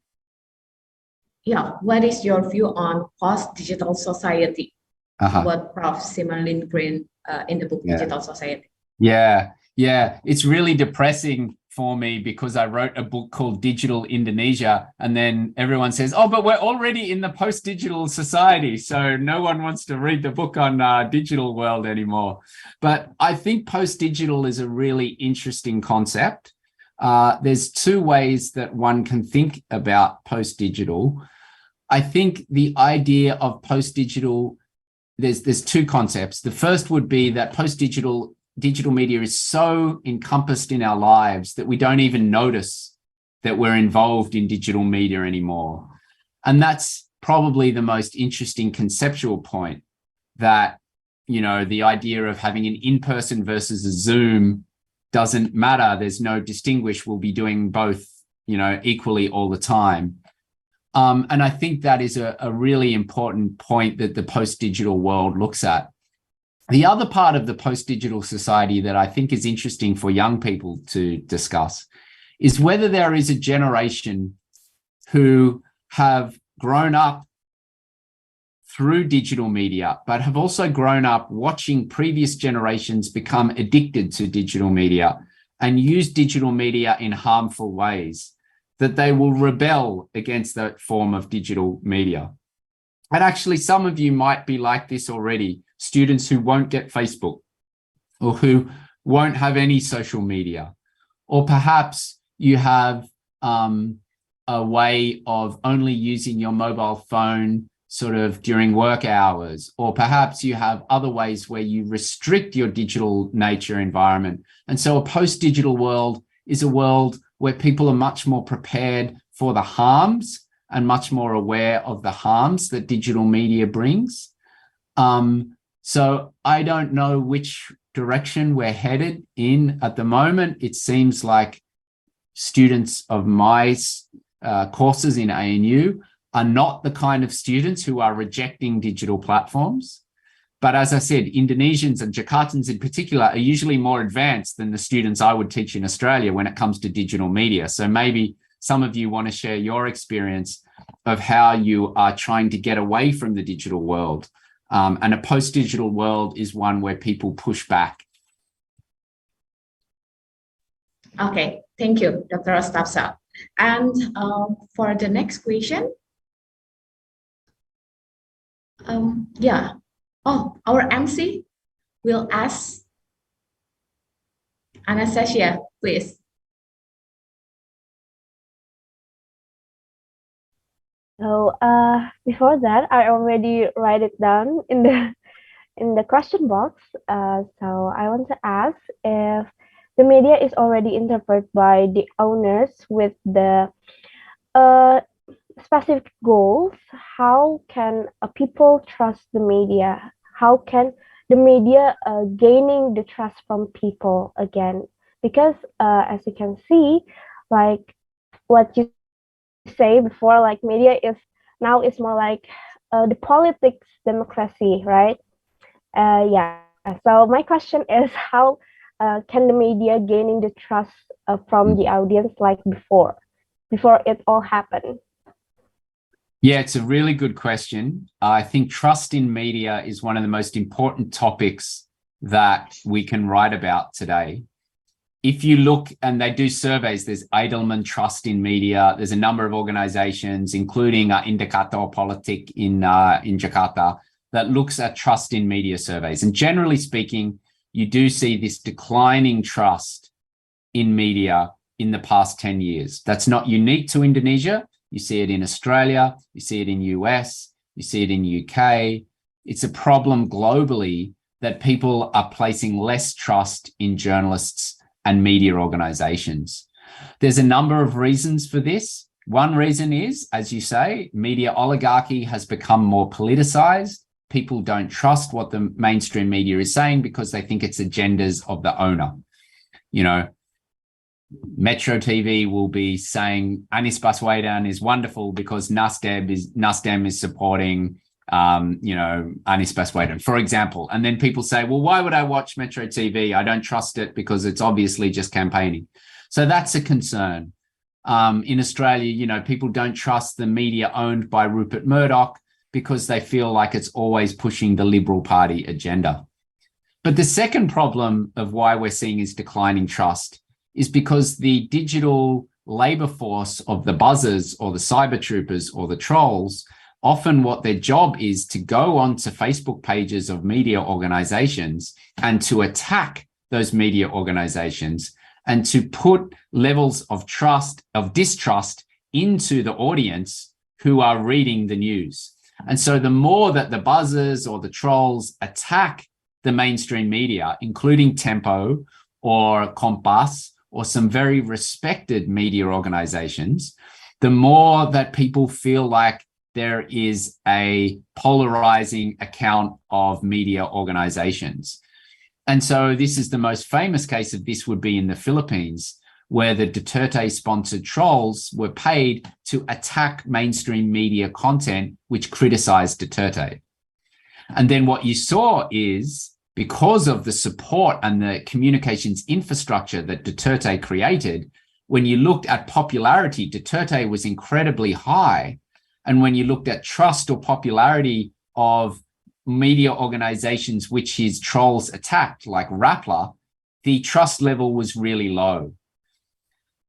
Yeah, what is your view on post-digital society? What Prof. Simon Lindgren in the book Digital Society. Yeah, it's really depressing for me because I wrote a book called Digital Indonesia, and then everyone says, oh, but we're already in the post-digital society, so no one wants to read the book on digital world anymore. But I think post-digital is a really interesting concept. There's two ways that one can think about post-digital. I think the idea of post-digital, there's two concepts. The first would be that post-digital media is so encompassed in our lives that we don't even notice that we're involved in digital media anymore. And that's probably the most interesting conceptual point, that, the idea of having an in-person versus a Zoom doesn't matter. There's no distinguish. We'll be doing both, equally all the time. And I think that is a really important point that the post-digital world looks at. The other part of the post-digital society that I think is interesting for young people to discuss is whether there is a generation who have grown up through digital media, but have also grown up watching previous generations become addicted to digital media and use digital media in harmful ways, that they will rebel against that form of digital media. And actually, some of you might be like this already, students who won't get Facebook or who won't have any social media. Or perhaps you have a way of only using your mobile phone sort of during work hours, or perhaps you have other ways where you restrict your digital nature environment. And so a post-digital world is a world where people are much more prepared for the harms and much more aware of the harms that digital media brings. So I don't know which direction we're headed in at the moment. It seems like students of my courses in ANU are not the kind of students who are rejecting digital platforms. But as I said, Indonesians and Jakartans in particular are usually more advanced than the students I would teach in Australia when it comes to digital media. So maybe some of you want to share your experience of how you are trying to get away from the digital world. And a post-digital world is one where people push back. Okay, thank you, Dr. Ostapsa. And for the next question, our MC will ask Anastasia, please. So before that, I already write it down in the question box. So I want to ask if the media is already interpreted by the owners with the specific goals. How can people trust the media? How can the media gaining the trust from people again? Because as you can see, like what you say before, like media is now is more like the politics democracy, right? Yeah. So my question is how can the media gaining the trust from the audience like before it all happened? Yeah, it's a really good question. I think trust in media is one of the most important topics that we can write about today. If you look, and they do surveys, there's Edelman Trust in Media, there's a number of organizations, including Indikator Politik in Jakarta, that looks at trust in media surveys. And generally speaking, you do see this declining trust in media in the past 10 years. That's not unique to Indonesia. You see it in Australia, you see it in US, you see it in UK. It's a problem globally that people are placing less trust in journalists and media organizations. There's a number of reasons for this. One reason is, as you say, media oligarchy has become more politicized. People don't trust what the mainstream media is saying because they think it's agendas of the owner. You know, Metro TV will be saying Anies Baswedan is wonderful because Nasdem is supporting Anies Baswedan, for example. And then people say, well, why would I watch Metro TV? I don't trust it because it's obviously just campaigning. So that's a concern. In Australia, people don't trust the media owned by Rupert Murdoch because they feel like it's always pushing the Liberal Party agenda. But the second problem of why we're seeing is declining trust is because the digital labor force of the buzzers or the cyber troopers or the trolls, often what their job is to go onto Facebook pages of media organizations and to attack those media organizations and to put levels of distrust into the audience who are reading the news. And so the more that the buzzers or the trolls attack the mainstream media, including Tempo or Kompas or some very respected media organizations, the more that people feel like there is a polarizing account of media organizations. And so this is the most famous case of this would be in the Philippines, where the Duterte-sponsored trolls were paid to attack mainstream media content which criticized Duterte. And then what you saw is, because of the support and the communications infrastructure that Duterte created, when you looked at popularity, Duterte was incredibly high. And when you looked at trust or popularity of media organizations which his trolls attacked, like Rappler, the trust level was really low.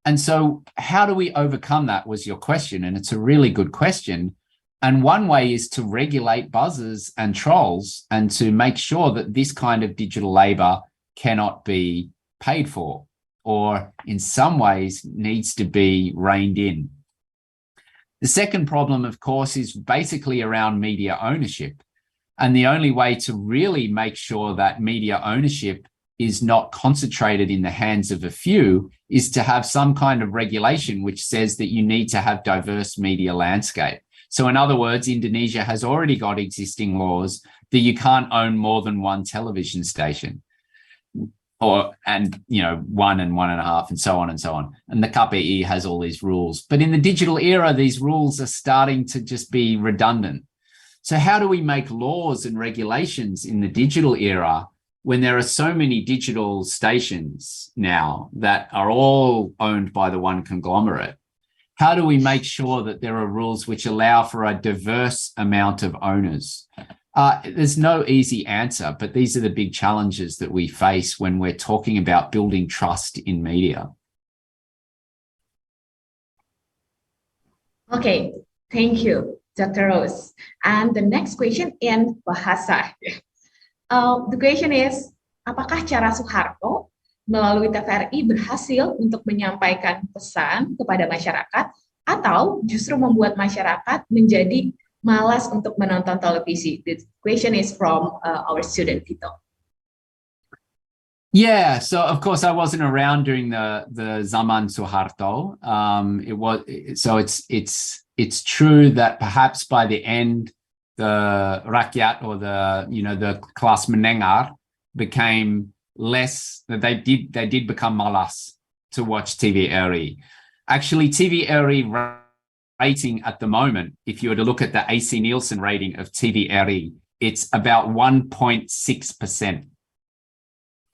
And so how do we overcome that was your question. And it's a really good question. And one way is to regulate buzzers and trolls and to make sure that this kind of digital labor cannot be paid for, or in some ways needs to be reined in. The second problem, of course, is basically around media ownership. And the only way to really make sure that media ownership is not concentrated in the hands of a few is to have some kind of regulation which says that you need to have diverse media landscape. So in other words, Indonesia has already got existing laws that you can't own more than one television station, and one and one and a half and so on and so on. And the KPI has all these rules. But in the digital era, these rules are starting to just be redundant. So how do we make laws and regulations in the digital era when there are so many digital stations now that are all owned by the one conglomerate? How do we make sure that there are rules which allow for a diverse amount of owners? There's no easy answer, but these are the big challenges that we face when we're talking about building trust in media. Okay, thank you, Dr. Rose. And the next question in bahasa. The question is, apakah cara Soeharto melalui TVRI berhasil untuk menyampaikan pesan kepada masyarakat atau justru membuat masyarakat menjadi malas untuk menonton televisi? The question is from our student Tito. Yeah, so of course I wasn't around during the Zaman Soeharto. It's true that perhaps by the end the rakyat or the kelas menengah became less, they did become malas to watch TVRI. Actually, TVRI rating at the moment, if you were to look at the AC Nielsen rating of TVRI, it's about 1.6%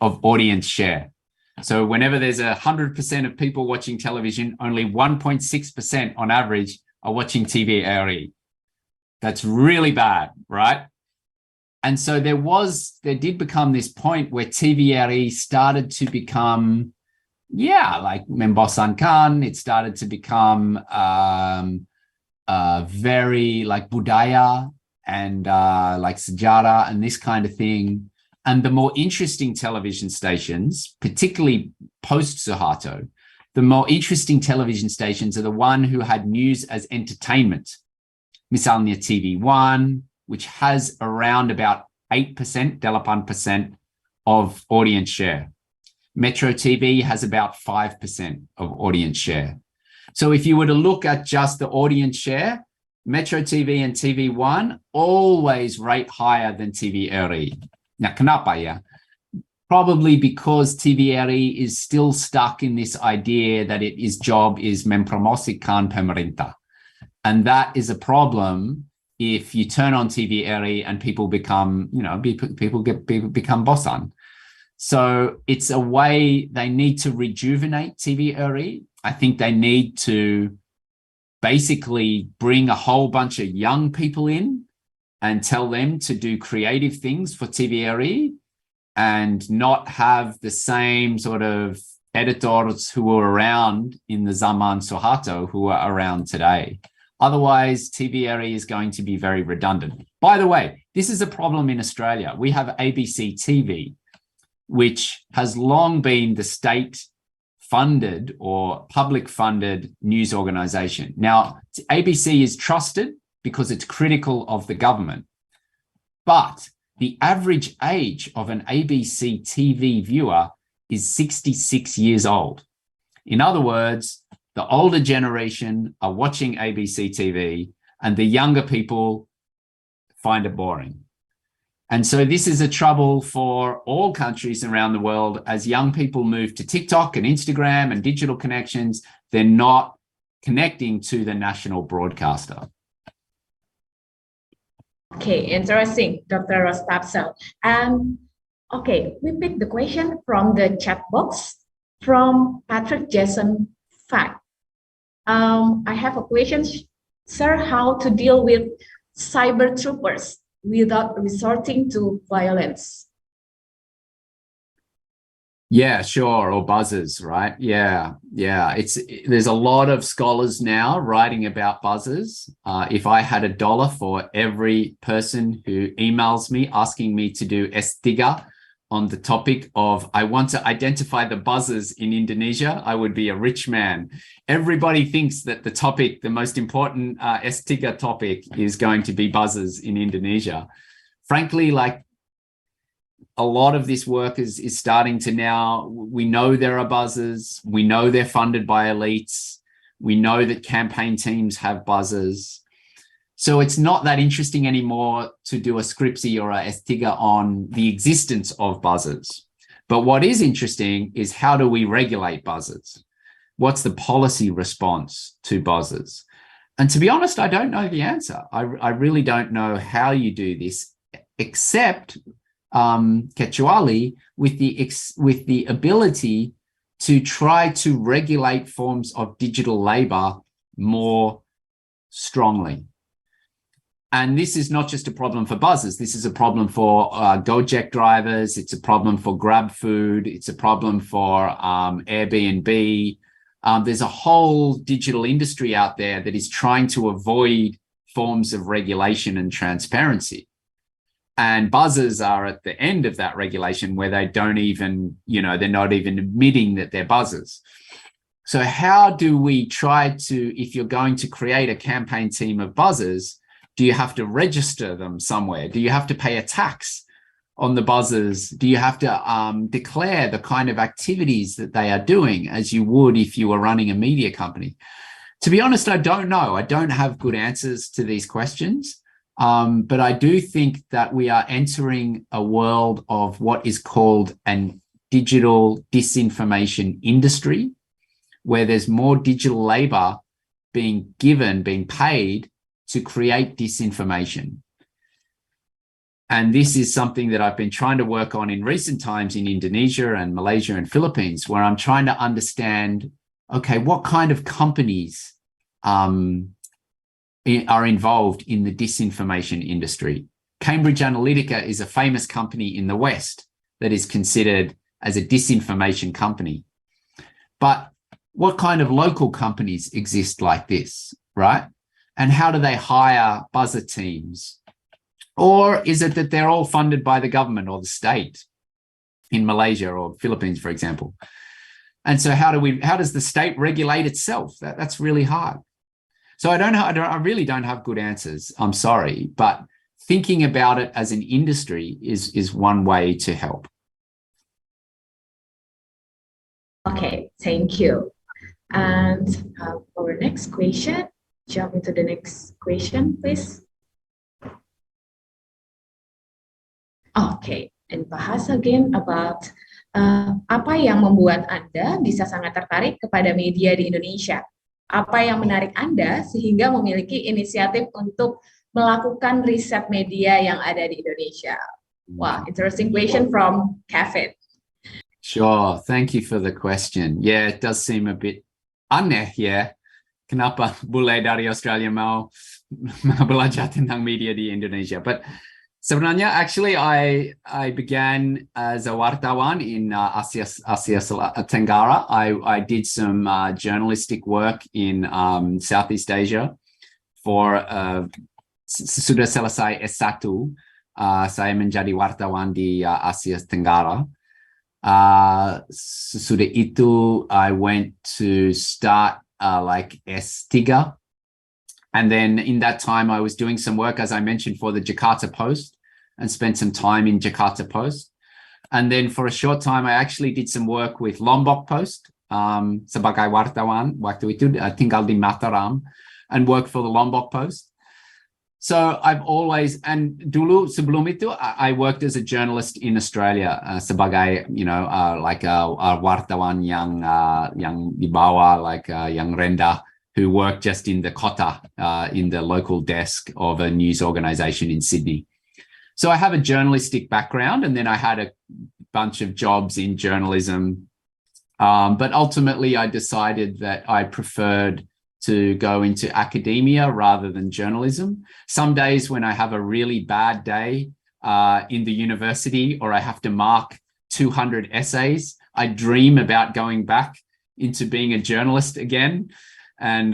of audience share. So whenever there's 100% of people watching television, only 1.6% on average are watching TVRI. That's really bad, right? And so there did become this point where TVRI started to become, like membosankan. It started to become very like budaya and like sejarah and this kind of thing. And the more interesting television stations, particularly post-Suharto, the more interesting television stations are the one who had news as entertainment. Misalnya TV1, which has around about 8%, 8% of audience share. Metro TV has about 5% of audience share. So if you were to look at just the audience share, Metro TV and TV1 always rate higher than TVRI. Now, kenapa ya? Probably because TVRI is still stuck in this idea that its job is mempromosikan pemerintah. And that is a problem if you turn on TVRI and people become, become bosan. So it's a way they need to rejuvenate TVRI. I think they need to basically bring a whole bunch of young people in and tell them to do creative things for TVRI and not have the same sort of editors who were around in the Zaman Soeharto who are around today. Otherwise, TVRI is going to be very redundant. By the way, this is a problem in Australia. We have ABC TV, which has long been the state-funded or public-funded news organization. Now, ABC is trusted because it's critical of the government. But the average age of an ABC TV viewer is 66 years old. In other words, the older generation are watching ABC TV and the younger people find it boring. And so this is a trouble for all countries around the world. As young people move to TikTok and Instagram and digital connections, they're not connecting to the national broadcaster. Okay, interesting, Dr. Rostapsel. Okay, we picked the question from the chat box from Patrick Jason Fact. I have a question, sir, how to deal with cyber troopers without resorting to violence? Yeah, sure, or buzzers, right? Yeah. There's a lot of scholars now writing about buzzers. If I had $1 for every person who emails me asking me to do S3 on the topic of I want to identify the buzzers in Indonesia, I would be a rich man. Everybody thinks that the most important S3 topic is going to be buzzers in Indonesia. Frankly, like a lot of this work is starting to now, we know there are buzzers, we know they're funded by elites, we know that campaign teams have buzzers. So it's not that interesting anymore to do a scriptsy or a estiga on the existence of buzzers. But what is interesting is how do we regulate buzzers? What's the policy response to buzzers? And to be honest, I don't know the answer. I really don't know how you do this, except kecuali with the ability to try to regulate forms of digital labor more strongly. And this is not just a problem for buzzers. This is a problem for Gojek drivers. It's a problem for Grab Food. It's a problem for Airbnb. There's a whole digital industry out there that is trying to avoid forms of regulation and transparency. And buzzers are at the end of that regulation where they don't even, they're not even admitting that they're buzzers. So how do we try to, if you're going to create a campaign team of buzzers, do you have to register them somewhere? Do you have to pay a tax on the buzzers? Do you have to declare the kind of activities that they are doing as you would if you were running a media company? To be honest, I don't know. I don't have good answers to these questions. But I do think that we are entering a world of what is called an digital disinformation industry, where there's more digital labor being paid to create disinformation. And this is something that I've been trying to work on in recent times in Indonesia and Malaysia and Philippines, where I'm trying to understand, okay, what kind of companies are involved in the disinformation industry. Cambridge Analytica is a famous company in the West that is considered as a disinformation company. But what kind of local companies exist like this, right? And how do they hire buzzer teams? Or is it that they're all funded by the government or the state in Malaysia or Philippines, for example? And so how does the state regulate itself? That's really hard. So I really don't have good answers. I'm sorry, but thinking about it as an industry is one way to help. Okay, thank you. And our next question, jump into the next question, please. Okay, and bahas again about apa yang membuat Anda bisa sangat tertarik kepada media di Indonesia? Apa yang menarik Anda sehingga memiliki inisiatif untuk melakukan riset media yang ada di Indonesia? Wow, interesting question from Kevin. Sure, thank you for the question. Yeah, it does seem a bit aneh, yeah. Kenapa bule dari Australia mau belajar tentang media di Indonesia? But sebenarnya, actually, I began as a wartawan in Asia Tenggara. I did some journalistic work in Southeast Asia for sudah selesai S1. Saya menjadi wartawan di Asia Tenggara. Sudah itu, I went to start like S3. And then in that time, I was doing some work, as I mentioned, for the Jakarta Post and spent some time in Jakarta Post. And then for a short time, I actually did some work with Lombok Post sebagai wartawan. Waktu itu tinggal di Mataram and worked for the Lombok Post. So I've always, and dulu sebelum itu, I worked as a journalist in Australia sebagai, like a wartawan yang di bawah, like yang rendah, who worked just in the kota, in the local desk of a news organization in Sydney. So I have a journalistic background, and then I had a bunch of jobs in journalism. But ultimately, I decided that I preferred to go into academia rather than journalism. Some days when I have a really bad day in the university, or I have to mark 200 essays, I dream about going back into being a journalist again. And,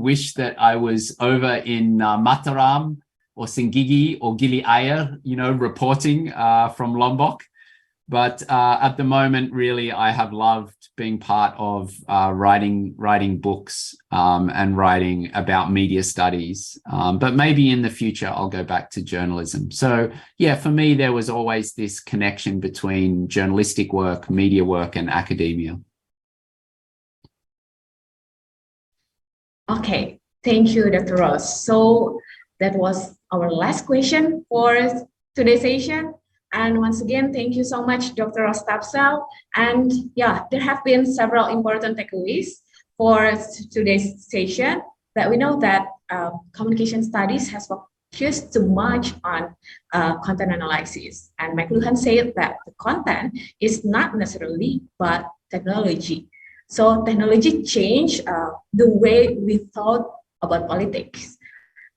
wish that I was over in Mataram or Singigi or Gili Air, reporting from Lombok. But at the moment, really, I have loved being part of writing books and writing about media studies. But maybe in the future, I'll go back to journalism. So yeah, for me, there was always this connection between journalistic work, media work, and academia. Okay, thank you, Dr. Ross. So that was our last question for today's session. And once again, thank you so much, Dr. Ross Tapsel. And yeah, there have been several important takeaways for today's session that we know that communication studies has focused too much on content analysis. And McLuhan said that the content is not necessarily but technology. So technology changed the way we thought about politics.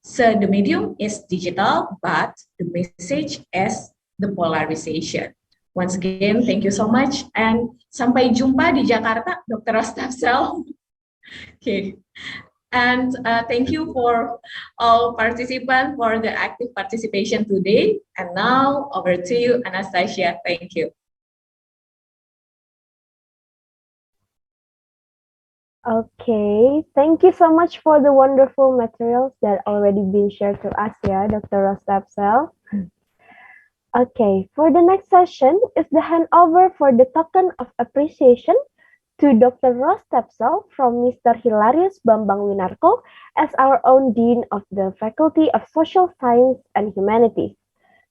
So the medium is digital, but the message is the polarization. Once again, thank you so much. And sampai jumpa di Jakarta, Dr. Rostafsel. Okay. And thank you for all participants for the active participation today. And now over to you, Anastasia. Thank you. Okay, thank you so much for the wonderful materials that already been shared to us, yeah, Dr. Rostapsel. Okay, for the next session is the handover for the token of appreciation to Dr. Rostapsel from Mr. Hilarius Bambang Winarko as our own Dean of the Faculty of Social Science and Humanities.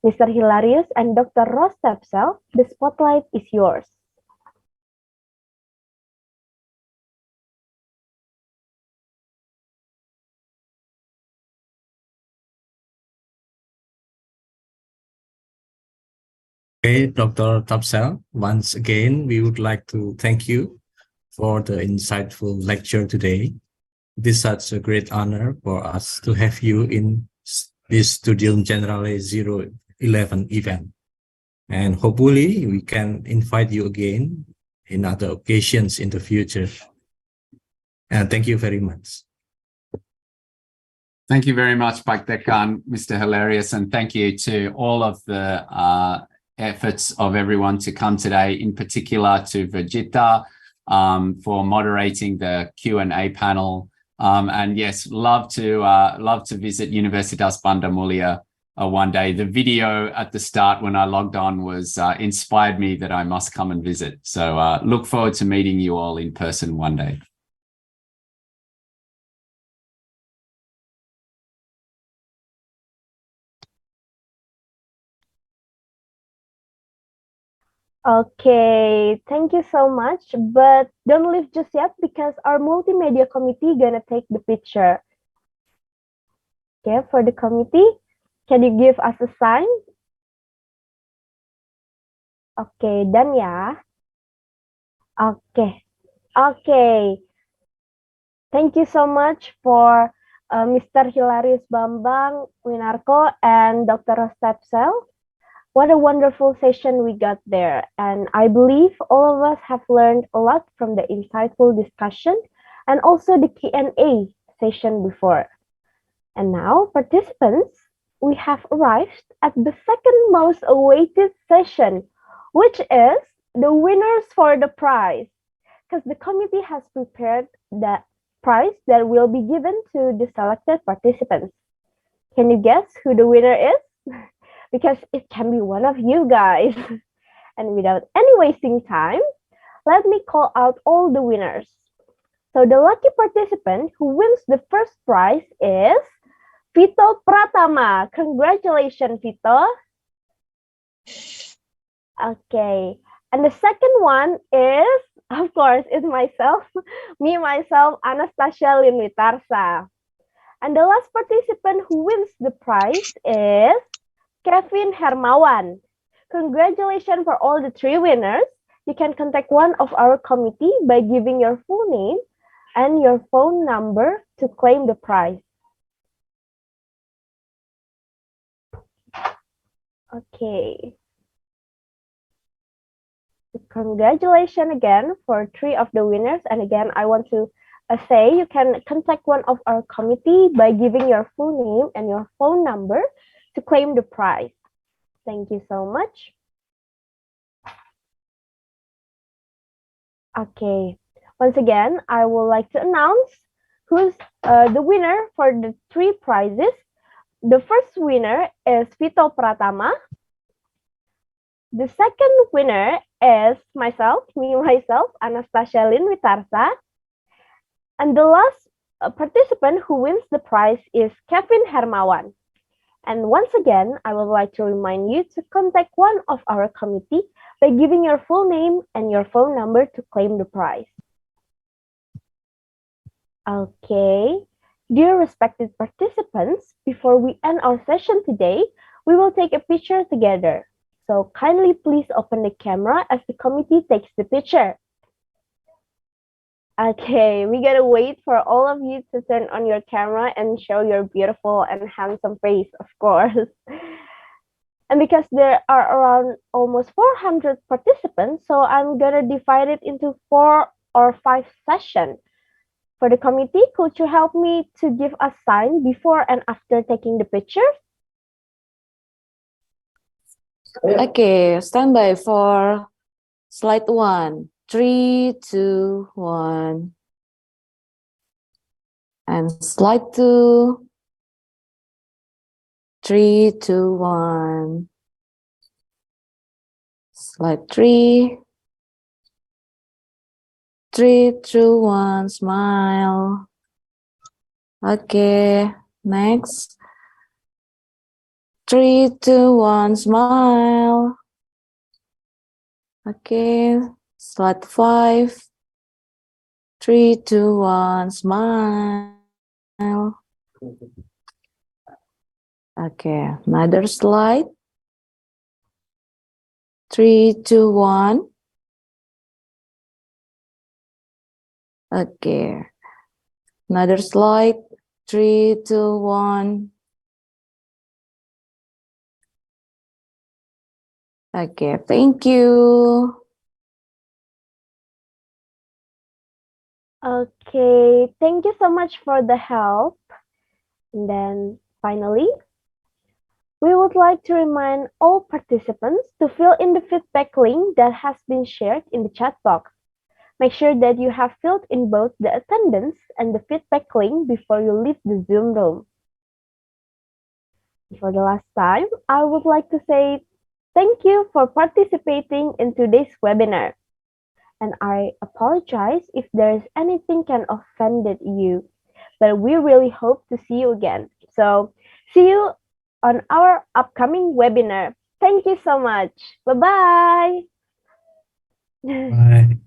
Mr. Hilarius and Dr. Rostapsel, the spotlight is yours. Okay, Dr. Tapsel, once again, we would like to thank you for the insightful lecture today. It is such a great honor for us to have you in this Studium Generale 011 event. And hopefully we can invite you again in other occasions in the future. And thank you very much. Thank you very much, Pak Dekan, Mr. Hilarious, and thank you to all of the efforts of everyone to come today, in particular to Vegeta for moderating the Q&A panel. And yes, love to visit Universitas Banda Mulia one day. The video at the start when I logged on was inspired me that I must come and visit. So look forward to meeting you all in person one day. Okay, thank you so much. But don't leave just yet because our multimedia committee gonna take the picture. Okay, for the committee, can you give us a sign? Okay, done ya. Okay, okay. Thank you so much for Mr. Hilarius Bambang Winarko and Dr. Rostapsel. What a wonderful session we got there. And I believe all of us have learned a lot from the insightful discussion and also the Q&A session before. And now, participants, we have arrived at the second most awaited session, which is the winners for the prize. Because the committee has prepared the prize that will be given to the selected participants. Can you guess who the winner is? Because it can be one of you guys. And without any wasting time, let me call out all the winners. So the lucky participant who wins the first prize is Vito Pratama. Congratulations, Vito. Okay. And the second one is, of course, is myself, myself, Anastasia Linwitarsa. And the last participant who wins the prize is Kevin Hermawan. Congratulations for all the three winners. You can contact one of our committee by giving your full name and your phone number to claim the prize. Okay. Congratulations again for three of the winners. And again, I want to say you can contact one of our committee by giving your full name and your phone number to claim the prize. Thank you so much. Okay. Once again, I would like to announce who's the winner for the 3 prizes. The first winner is Vito Pratama. The second winner is myself, Anastasia Lin Witarsa. And the last participant who wins the prize is Kevin Hermawan. And once again, I would like to remind you to contact one of our committee by giving your full name and your phone number to claim the prize. Okay. Dear respected participants, before we end our session today, we will take a picture together. So kindly please open the camera as the committee takes the picture. Okay, we gotta wait for all of you to turn on your camera and show your beautiful and handsome face, of course. And because there are around almost 400 participants, so I'm gonna divide it into 4 or 5 sessions. For the committee, could you help me to give a sign before and after taking the picture? Okay, stand by for slide 1. 3, 2, 1. And slide 2. 3, 2, 1. Slide 3. 3, 2, 1. Smile. Okay, next. 3, 2, 1. Smile. Okay, slide 5. 3, 2, 1. Smile. Okay, another slide. 3, 2, 1. Okay, another slide. 3, 2, 1. Okay, thank you. Okay, thank you so much for the help. And then finally, we would like to remind all participants to fill in the feedback link that has been shared in the chat box. Make sure that you have filled in both the attendance and the feedback link before you leave the Zoom room. For the last time, I would like to say thank you for participating in today's webinar. And I apologize if there is anything can offended you, but we really hope to see you again. So see you on our upcoming webinar. Thank you so much. Bye-bye. Bye.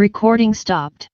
Recording stopped.